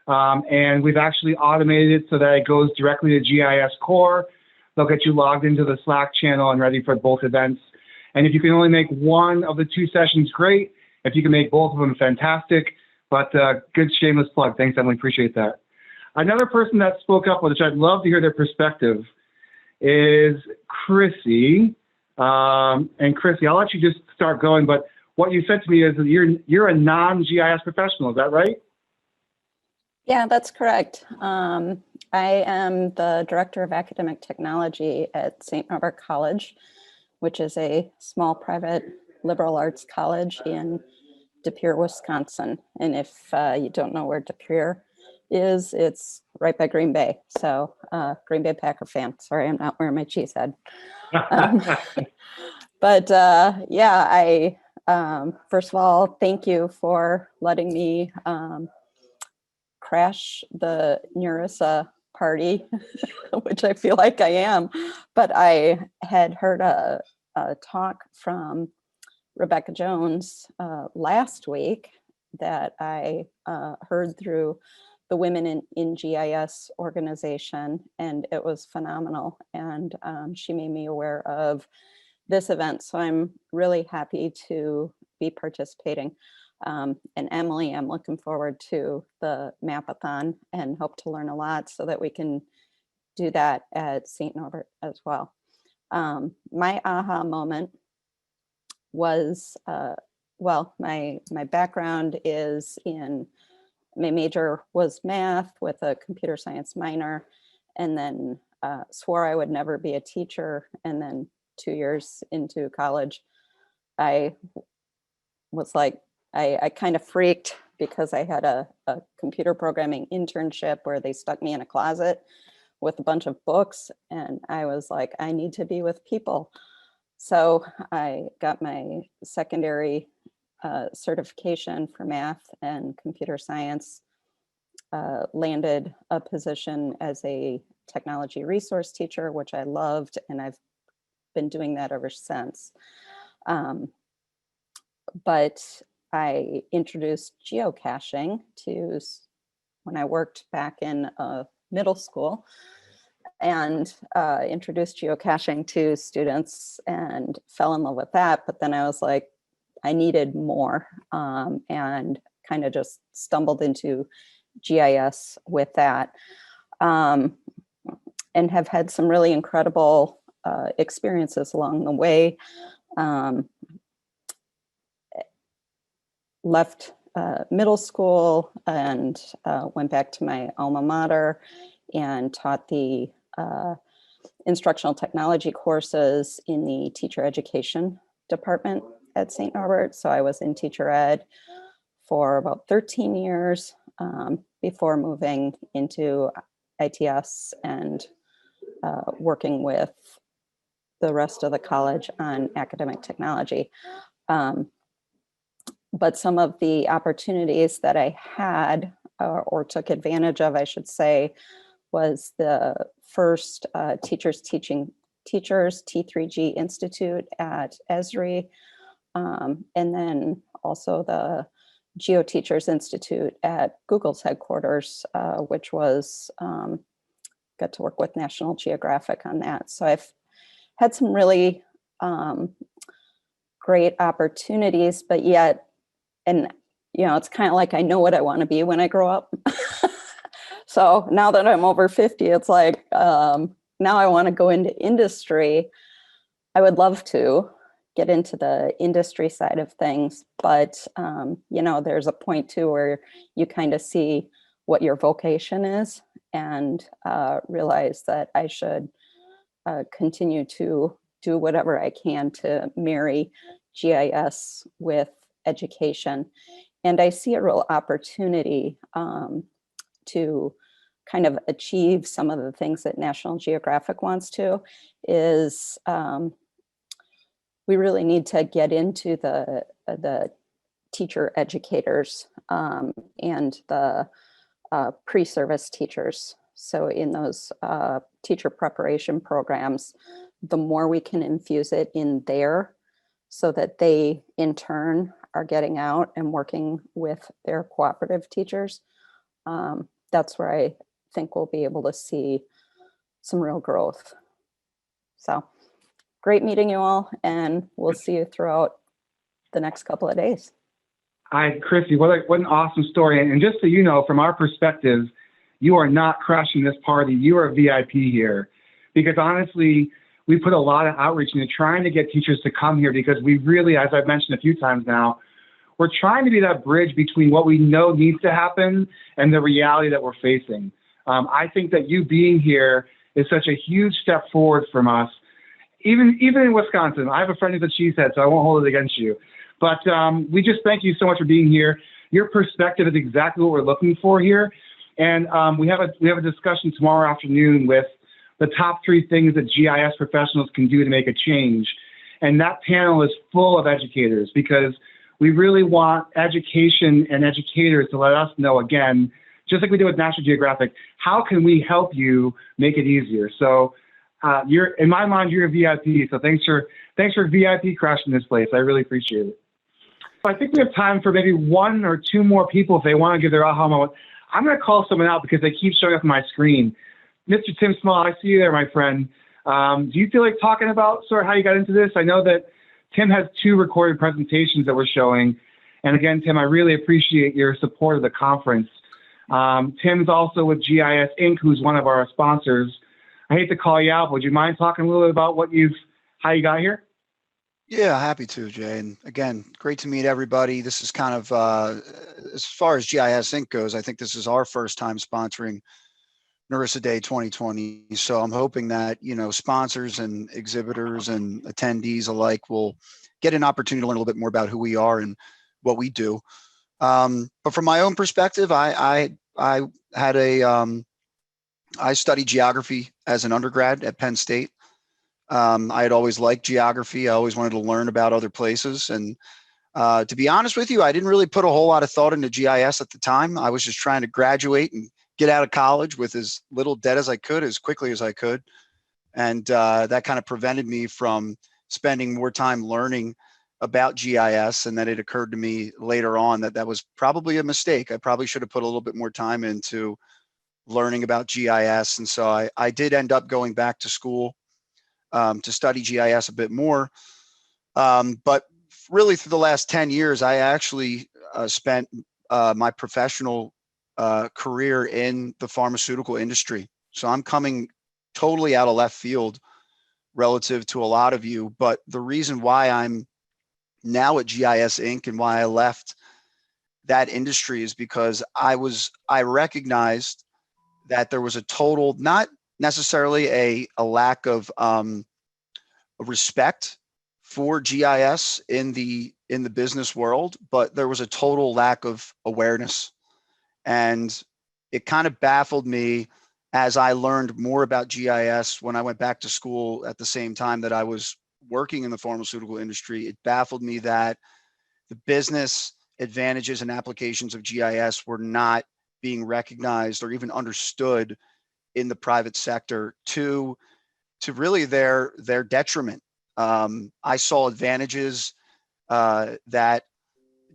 And we've actually automated it so that it goes directly to GIS Core. They'll get you logged into the Slack channel and ready for both events. And if you can only make one of the 2 sessions, great. If you can make both of them, fantastic. But good shameless plug. Thanks, Emily. Appreciate that. Another person that spoke up, which I'd love to hear their perspective, is Chrissy. And Chrissy, I'll let you just start going. But what you said to me is that you're a non-GIS professional. Is that right? Yeah, that's correct. I am the Director of Academic Technology at St. Robert College, which is a small private liberal arts college in De Pere, Wisconsin. And if you don't know where De Pere is, it's right by Green Bay. So Green Bay Packer fan. Sorry, I'm not wearing my cheese head. But yeah, I first of all, thank you for letting me crash the NEURISA party, which I feel like I am. But I had heard a talk from Rebecca Jones last week, that I heard through the Women in GIS organization, and it was phenomenal. And she made me aware of this event, so I'm really happy to be participating. And Emily, I'm looking forward to the Mapathon and hope to learn a lot so that we can do that at St. Norbert as well. My aha moment was, well, my background is in, my major was math with a computer science minor, and then swore I would never be a teacher. And then 2 years into college, I was like, I kind of freaked because I had a computer programming internship where they stuck me in a closet with a bunch of books. And I was like, I need to be with people. So I got my secondary certification for math and computer science, landed a position as a technology resource teacher, which I loved, and I've been doing that ever since. But I introduced geocaching to, when I worked back in middle school, and introduced geocaching to students and fell in love with that. But then I was like, I needed more, and kind of just stumbled into GIS with that, and have had some really incredible experiences along the way. Left middle school and went back to my alma mater and taught the instructional technology courses in the teacher education department at St. Norbert. So I was in teacher ed for about 13 years before moving into ITS and working with the rest of the college on academic technology. But some of the opportunities that I had or took advantage of, I should say, was the first Teachers T3G Institute at Esri, and then also the GeoTeachers Institute at Google's headquarters, which was, got to work with National Geographic on that. So I've had some really great opportunities, but yet, and you know, it's kind of like I know what I want to be when I grow up. So now that I'm over 50, it's like, now I want to go into industry. I would love to get into the industry side of things, but you know, there's a point too where you kind of see what your vocation is and realize that I should continue to do whatever I can to marry GIS with education. And I see a real opportunity to kind of achieve some of the things that National Geographic wants to, is we really need to get into the teacher educators and the pre-service teachers. So in those teacher preparation programs, the more we can infuse it in there so that they in turn are getting out and working with their cooperative teachers, that's where I think we'll be able to see some real growth. So great meeting you all, and we'll see you throughout the next couple of days. Hi, Chrissy, what an awesome story. And just so you know, from our perspective, you are not crashing this party. You are a VIP here. Because honestly, we put a lot of outreach into trying to get teachers to come here, because we really, as I've mentioned a few times now, we're trying to be that bridge between what we know needs to happen and the reality that we're facing. I think that you being here is such a huge step forward from us. Even in Wisconsin, I have a friend who's a cheesehead, so I won't hold it against you. But we just thank you so much for being here. Your perspective is exactly what we're looking for here. And we have a discussion tomorrow afternoon with the top 3 things that GIS professionals can do to make a change. And that panel is full of educators, because we really want education and educators to let us know, again, just like we did with National Geographic, how can we help you make it easier? So you're, in my mind, you're a VIP. So thanks for VIP crashing this place. I really appreciate it. I think we have time for maybe one or two more people if they want to give their aha moment. I'm going to call someone out because they keep showing up on my screen. Mr. Tim Small, I see you there, my friend. Do you feel like talking about sort of how you got into this? I know that Tim has 2 recorded presentations that we're showing. And again, Tim, I really appreciate your support of the conference. Tim's also with GIS Inc., who's one of our sponsors. I hate to call you out, but would you mind talking a little bit about how you got here? Yeah, happy to, Jay. And again, great to meet everybody. This is kind of, as far as GIS Inc. goes, I think this is our first time sponsoring NEURISA Day 2020. So I'm hoping that, sponsors and exhibitors and attendees alike will get an opportunity to learn a little bit more about who we are and what we do. But from my own perspective, I studied geography as an undergrad at Penn State. I had always liked geography. I always wanted to learn about other places. And to be honest with you, I didn't really put a whole lot of thought into GIS at the time. I was just trying to graduate and get out of college with as little debt as I could, as quickly as I could. And that kind of prevented me from spending more time learning about GIS. And then it occurred to me later on that that was probably a mistake. I probably should have put a little bit more time into learning about GIS. And so I did end up going back to school to study GIS a bit more. But really through the last 10 years, I actually spent my professional career in the pharmaceutical industry. So I'm coming totally out of left field relative to a lot of you. But the reason why I'm now at GIS Inc. and why I left that industry is because I recognized that there was a total, not necessarily a lack of respect for GIS in the business world, but there was a total lack of awareness. And it kind of baffled me as I learned more about GIS when I went back to school at the same time that I was working in the pharmaceutical industry. It baffled me that the business advantages and applications of GIS were not being recognized or even understood in the private sector to really their detriment. I saw advantages that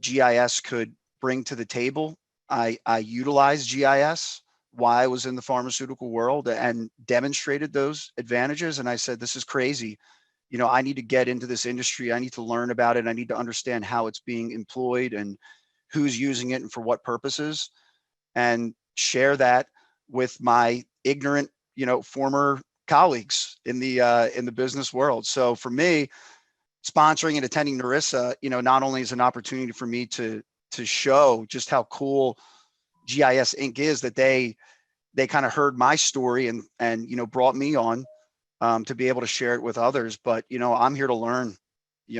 GIS could bring to the table. I utilized GIS while I was in the pharmaceutical world and demonstrated those advantages. And I said, this is crazy. I need to get into this industry. I need to learn about it. I need to understand how it's being employed and who's using it and for what purposes, and share that with my ignorant, former colleagues in the business world. So for me, sponsoring and attending NEURISA, not only is an opportunity for me to show just how cool GIS Inc. is, that they kind of heard my story and brought me on to be able to share it with others. But I'm here to learn,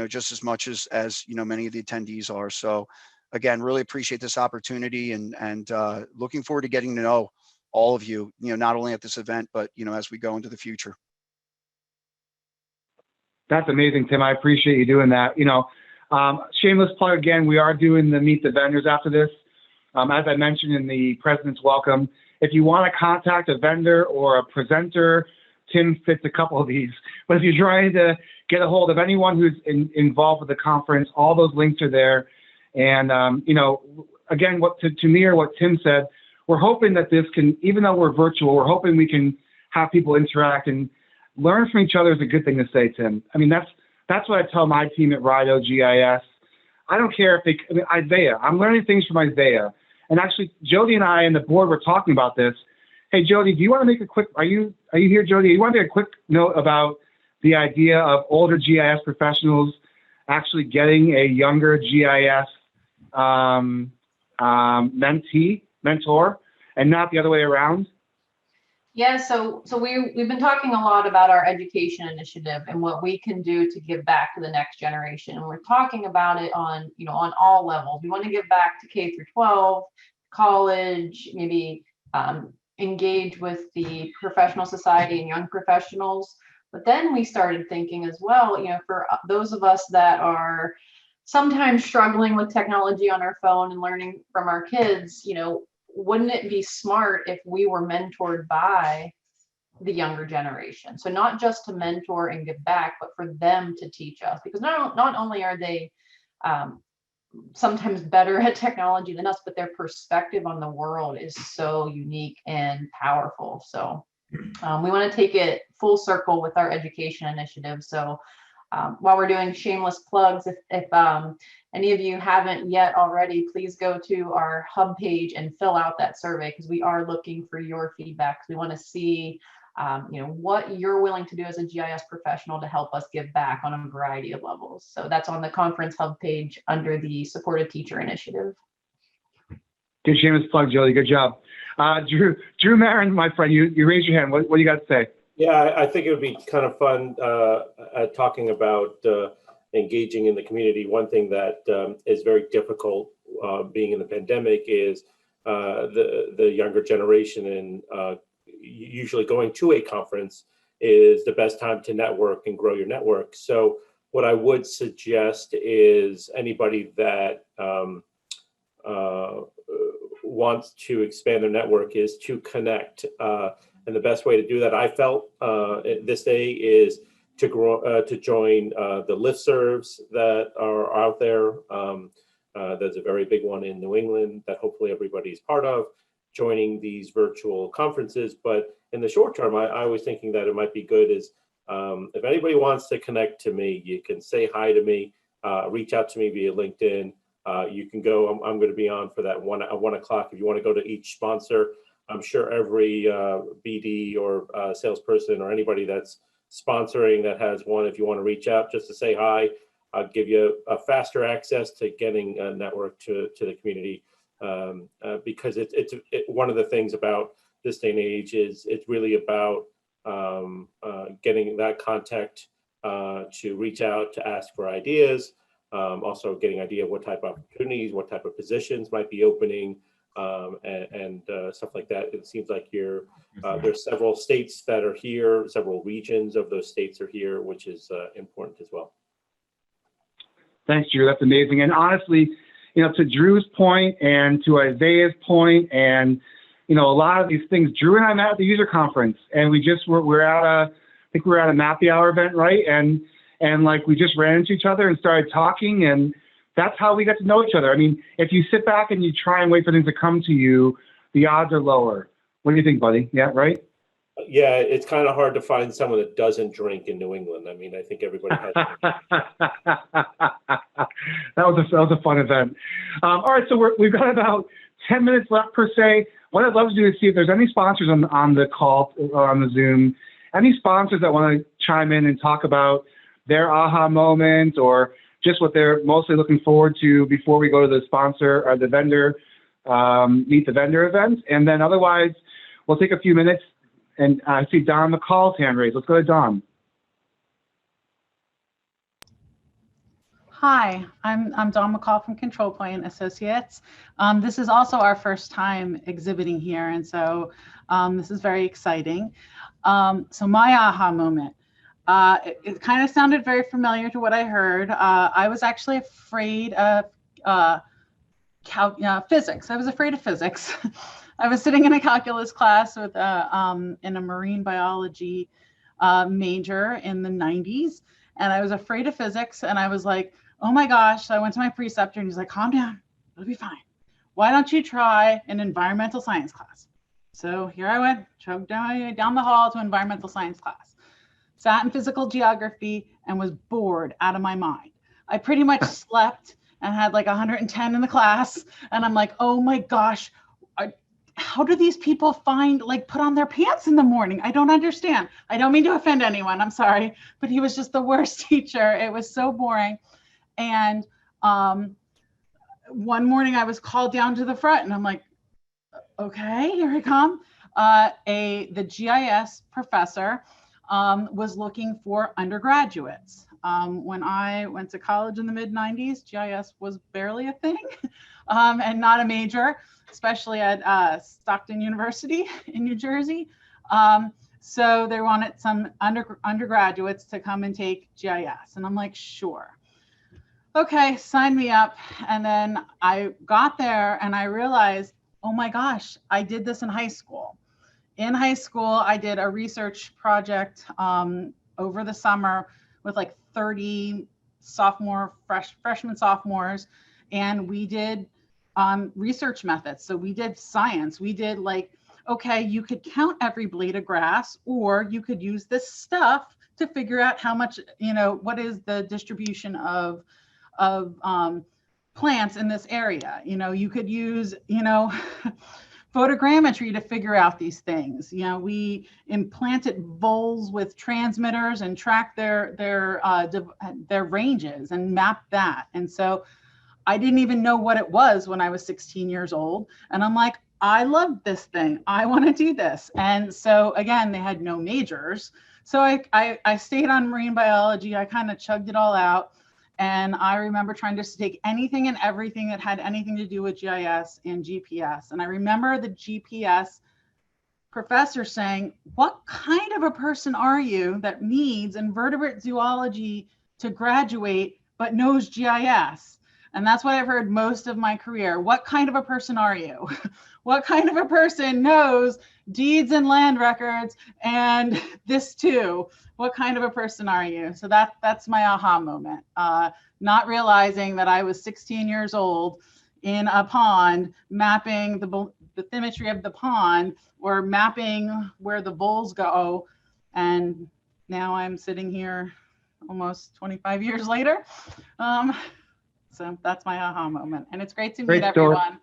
just as much as many of the attendees are. So again, really appreciate this opportunity and looking forward to getting to know all of you, not only at this event, but as we go into the future. That's amazing, Tim. I appreciate you doing that. Shameless plug again, we are doing the Meet the Vendors after this. As I mentioned in the President's Welcome, if you want to contact a vendor or a presenter, Tim fits a couple of these. But if you're trying to get a hold of anyone who's involved with the conference, all those links are there. And, again, to mirror what Tim said, we're hoping that this can, even though we're virtual, we're hoping we can have people interact and learn from each other is a good thing to say, Tim. I mean, that's what I tell my team at Rido GIS. I don't care if Isaiah, I'm learning things from Isaiah. And actually, Jody and I and the board were talking about this. Hey, Jody, do you want to make a quick, are you here, Jody? You want to make a quick note about the idea of older GIS professionals actually getting a younger GIS mentor, and not the other way around? Yeah, so we've been talking a lot about our education initiative and what we can do to give back to the next generation. And we're talking about it on all levels. We want to give back to K through 12, college, maybe engage with the professional society and young professionals. But then we started thinking as well, for those of us that are sometimes struggling with technology on our phone and learning from our kids, wouldn't it be smart if we were mentored by the younger generation? So not just to mentor and give back, but for them to teach us, because not only are they sometimes better at technology than us, but their perspective on the world is so unique and powerful. So we want to take it full circle with our education initiative. So while we're doing shameless plugs, if any of you haven't yet already, please go to our hub page and fill out that survey, because we are looking for your feedback. We want to see what you're willing to do as a GIS professional to help us give back on a variety of levels. So that's on the conference hub page under the supported teacher initiative. Good shameless plug, Jolie. Good job. Drew Marin, my friend, you raised your hand. What do you got to say? Yeah, I think it would be kind of fun talking about engaging in the community. One thing that is very difficult being in the pandemic is the younger generation, and usually going to a conference is the best time to network and grow your network. So what I would suggest is anybody that wants to expand their network is to connect. And the best way to do that, I felt this day, is to join the listservs that are out there. There's a very big one in New England that hopefully everybody's part of, joining these virtual conferences. But in the short term, I was thinking that it might be good is if anybody wants to connect to me, you can say hi to me, reach out to me via LinkedIn. You can go, I'm going to be on for that 1 o'clock. If you want to go to each sponsor, I'm sure every BD or salesperson or anybody that's sponsoring that has one, if you want to reach out just to say hi, I'll give you a faster access to getting a network to the community. Because it's one of the things about this day and age is it's really about getting that contact to reach out, to ask for ideas, also getting idea of what type of opportunities, what type of positions might be opening, and stuff like that. It seems like there's several states that are here, several regions of those states are here, which is important as well. Thanks, Drew. That's amazing. And honestly, to Drew's point and to Isaiah's point, and a lot of these things, Drew and I met at the user conference, and we're at I think we're at a Mappy Hour event, right? And like we just ran into each other and started talking, and that's how we got to know each other. I mean, if you sit back and you try and wait for things to come to you, the odds are lower. What do you think, buddy? Yeah, right? Yeah, it's kind of hard to find someone that doesn't drink in New England. I mean, I think everybody has. That was a fun event. All right, so we've got about 10 minutes left per se. What I'd love to do is see if there's any sponsors on the call or on the Zoom, any sponsors that want to chime in and talk about their aha moment or just what they're mostly looking forward to before we go to the sponsor or the vendor, meet the vendor event. And then otherwise, we'll take a few minutes. And I see Don McCall's hand raised. Let's go to Don. Hi, I'm Dawn McCall from Control Point Associates. This is also our first time exhibiting here, and so this is very exciting. So my aha moment, it kind of sounded very familiar to what I heard. I was actually afraid of physics. I was afraid of physics. I was sitting in a calculus class with in a marine biology major in the 90s, and I was afraid of physics, and I was like, oh my gosh. So I went to my preceptor and he's like, calm down, it'll be fine. Why don't you try an environmental science class? So here I went, chugged down the hall to environmental science class, sat in physical geography and was bored out of my mind. I pretty much slept and had like 110 in the class. And I'm like, oh my gosh, how do these people put on their pants in the morning? I don't understand. I don't mean to offend anyone, I'm sorry, but he was just the worst teacher. It was so boring. And one morning I was called down to the front and I'm like, okay, here I come. The GIS professor was looking for undergraduates. When I went to college in the mid-90s, GIS was barely a thing and not a major, especially at Stockton University in New Jersey. So they wanted some undergraduates to come and take GIS. And I'm like, sure. Okay, sign me up. And then I got there and I realized, oh my gosh, I did this in high school. In high school, I did a research project over the summer with like 30 freshmen, sophomores. and we did research methods. So we did science. We did like, okay, you could count every blade of grass, or you could use this stuff to figure out how much, what is the distribution of plants in this area. You could use, photogrammetry to figure out these things. We implanted voles with transmitters and tracked their ranges and mapped that. And so I didn't even know what it was when I was 16 years old. And I'm like, I love this thing. I want to do this. And so again, they had no majors. So I stayed on marine biology. I kind of chugged it all out. And I remember trying to take anything and everything that had anything to do with GIS and GPS. And I remember the GPS professor saying, what kind of a person are you that needs invertebrate zoology to graduate but knows GIS? And that's what I've heard most of my career. What kind of a person are you? What kind of a person knows deeds and land records and this too? What kind of a person are you? So that's my aha moment. Not realizing that I was 16 years old in a pond, mapping the bathymetry of the pond, or mapping where the voles go. And now I'm sitting here almost 25 years later. So that's my aha moment. And it's great to meet everyone.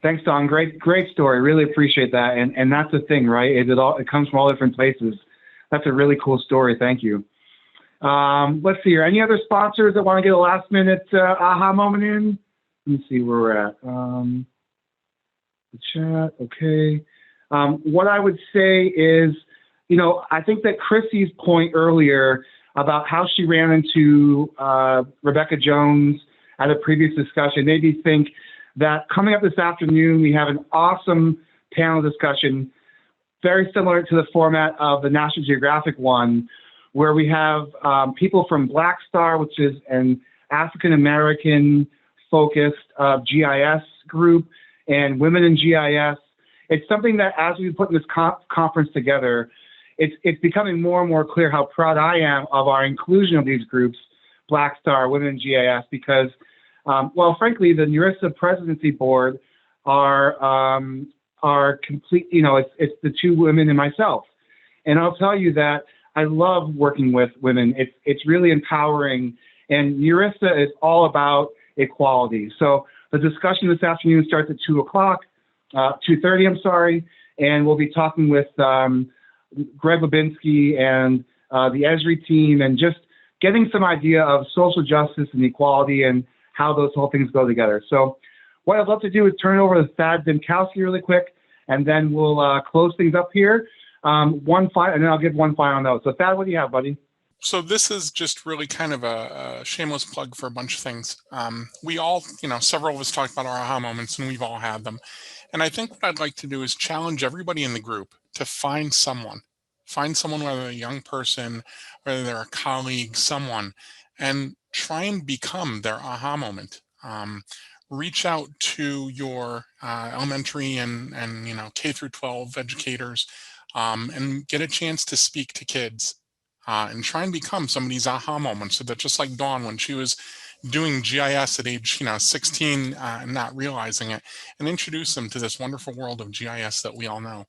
Thanks, Dawn. Great story. Really appreciate that. And that's the thing, right? It comes from all different places. That's a really cool story. Thank you. Let's see here. Any other sponsors that want to get a last minute aha moment in? Let me see where we're at. The chat. Okay. What I would say is, I think that Chrissy's point earlier about how she ran into Rebecca Jones at a previous discussion made me think that coming up this afternoon, we have an awesome panel discussion, very similar to the format of the National Geographic one, where we have people from Black Star, which is an African-American focused GIS group, and Women in GIS. It's something that as we put this conference together, it's becoming more and more clear how proud I am of our inclusion of these groups, Black Star, Women in GIS, because, well, frankly, the NEURISA Presidency Board are complete, it's the two women and myself. And I'll tell you that I love working with women. It's really empowering, and NEURISA is all about equality. So the discussion this afternoon starts at 2:30, I'm sorry, and we'll be talking with Greg Lubinsky and the Esri team, and just getting some idea of social justice and equality and how those whole things go together. So what I'd love to do is turn it over to Thad Dimkowski really quick, and then we'll close things up here. And then I'll give one final note. So Thad, what do you have, buddy? So this is just really kind of a shameless plug for a bunch of things. We all, several of us talked about our aha moments, and we've all had them. And I think what I'd like to do is challenge everybody in the group to find someone, whether they're a young person, whether they're a colleague, someone, and try and become their aha moment. Reach out to your elementary and K through 12 educators, and get a chance to speak to kids, and try and become somebody's aha moment, so that just like Dawn, when she was doing GIS at age 16 and not realizing it, and introduce them to this wonderful world of GIS that we all know.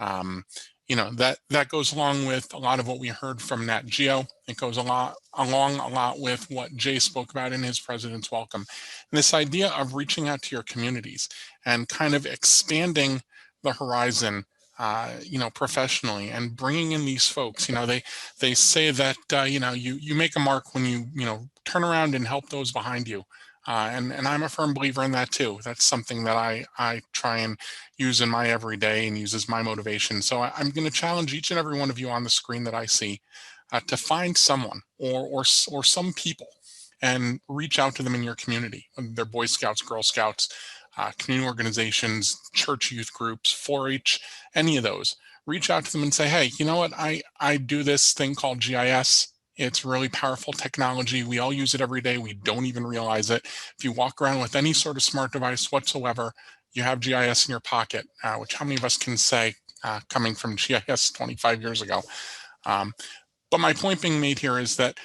That goes along with a lot of what we heard from Nat Geo. It goes along a lot with what Jay spoke about in his President's Welcome. And this idea of reaching out to your communities and kind of expanding the horizon, professionally, and bringing in these folks. They say that, you make a mark when you turn around and help those behind you. And I'm a firm believer in that too. That's something that I try and use in my everyday and use as my motivation. So I'm going to challenge each and every one of you on the screen that I see to find someone or some people and reach out to them in your community. Whether they're Boy Scouts, Girl Scouts, community organizations, church youth groups, 4-H, any of those. Reach out to them and say, hey, you know what? I do this thing called GIS. It's really powerful technology. We all use it every day. We don't even realize it. If you walk around with any sort of smart device whatsoever, you have GIS in your pocket, which how many of us can say coming from GIS 25 years ago? But my point being made here is that,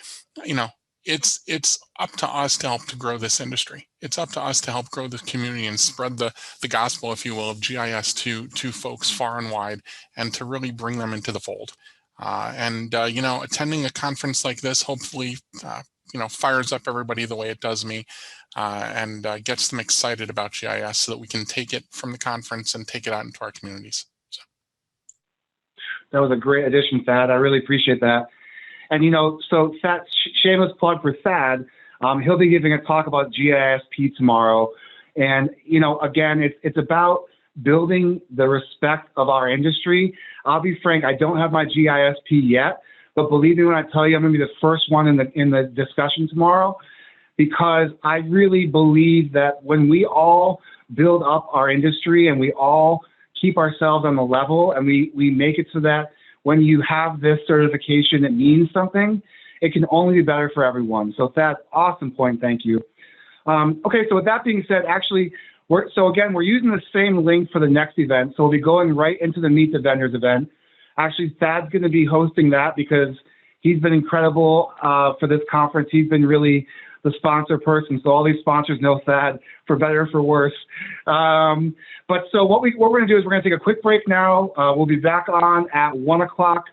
it's up to us to help to grow this industry. It's up to us to help grow the community and spread the gospel, if you will, of GIS to folks far and wide, and to really bring them into the fold. You know, attending a conference like this hopefully you know, fires up everybody the way it does me, and gets them excited about GIS so that we can take it from the conference and take it out into our communities. So. That was a great addition, Thad. I really appreciate that. And, you know, so Thad, shameless plug for Thad, he'll be giving a talk about GISP tomorrow. And, you know, again, it's about building the respect of our industry. I'll be frank, I don't have my GISP yet, but believe me when I tell you, I'm gonna be the first one in the discussion tomorrow, because I really believe that when we all build up our industry and we all keep ourselves on the level and we make it so that when you have this certification, it means something, it can only be better for everyone. So that's awesome point, thank you. Okay, so with that being said, actually, we're using the same link for the next event. So we'll be going right into the Meet the Vendors event. Actually, Thad's gonna be hosting that because he's been incredible for this conference. He's been really the sponsor person. So all these sponsors know Thad, for better or for worse. But so what we're gonna do is we're gonna take a quick break now. We'll be back on at 1 o'clock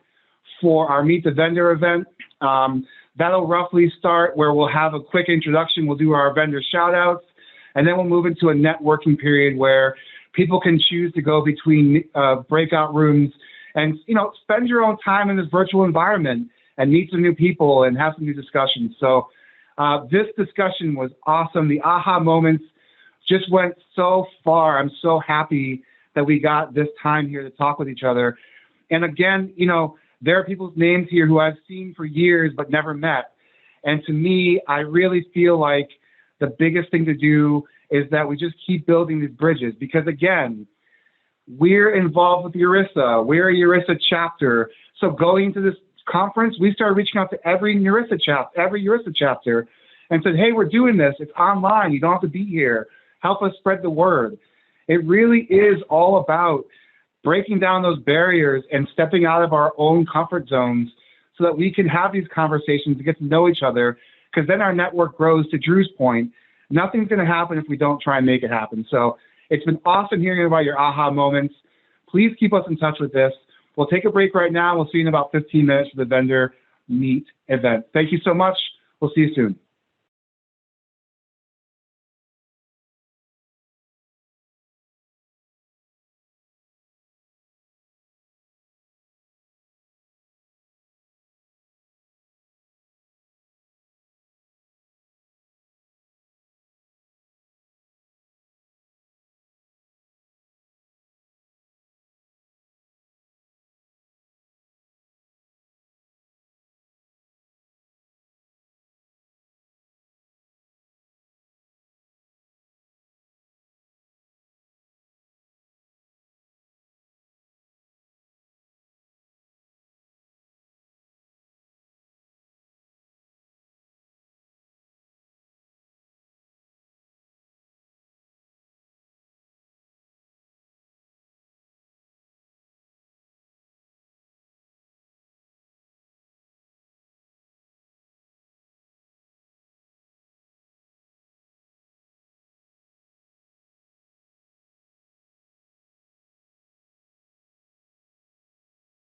for our Meet the Vendor event. That'll roughly start where we'll have a quick introduction. We'll do our vendor shout outs, and then we'll move into a networking period where people can choose to go between breakout rooms and, you know, spend your own time in this virtual environment and meet some new people and have some new discussions. So this discussion was awesome. The aha moments just went so far. I'm so happy that we got this time here to talk with each other. And again, you know, there are people's names here who I've seen for years but never met. And to me, I really feel like the biggest thing to do is that we just keep building these bridges, because again, we're involved with EURISA. We're a EURISA chapter. So going to this conference, we started reaching out to every EURISA chapter and said, hey, we're doing this. It's online. You don't have to be here. Help us spread the word. It really is all about breaking down those barriers and stepping out of our own comfort zones so that we can have these conversations to get to know each other, because then our network grows. To Drew's point, nothing's going to happen if we don't try and make it happen. So it's been awesome hearing about your aha moments. Please keep us in touch with this. We'll take a break right now. We'll see you in about 15 minutes for the vendor meet event. Thank you so much. We'll see you soon.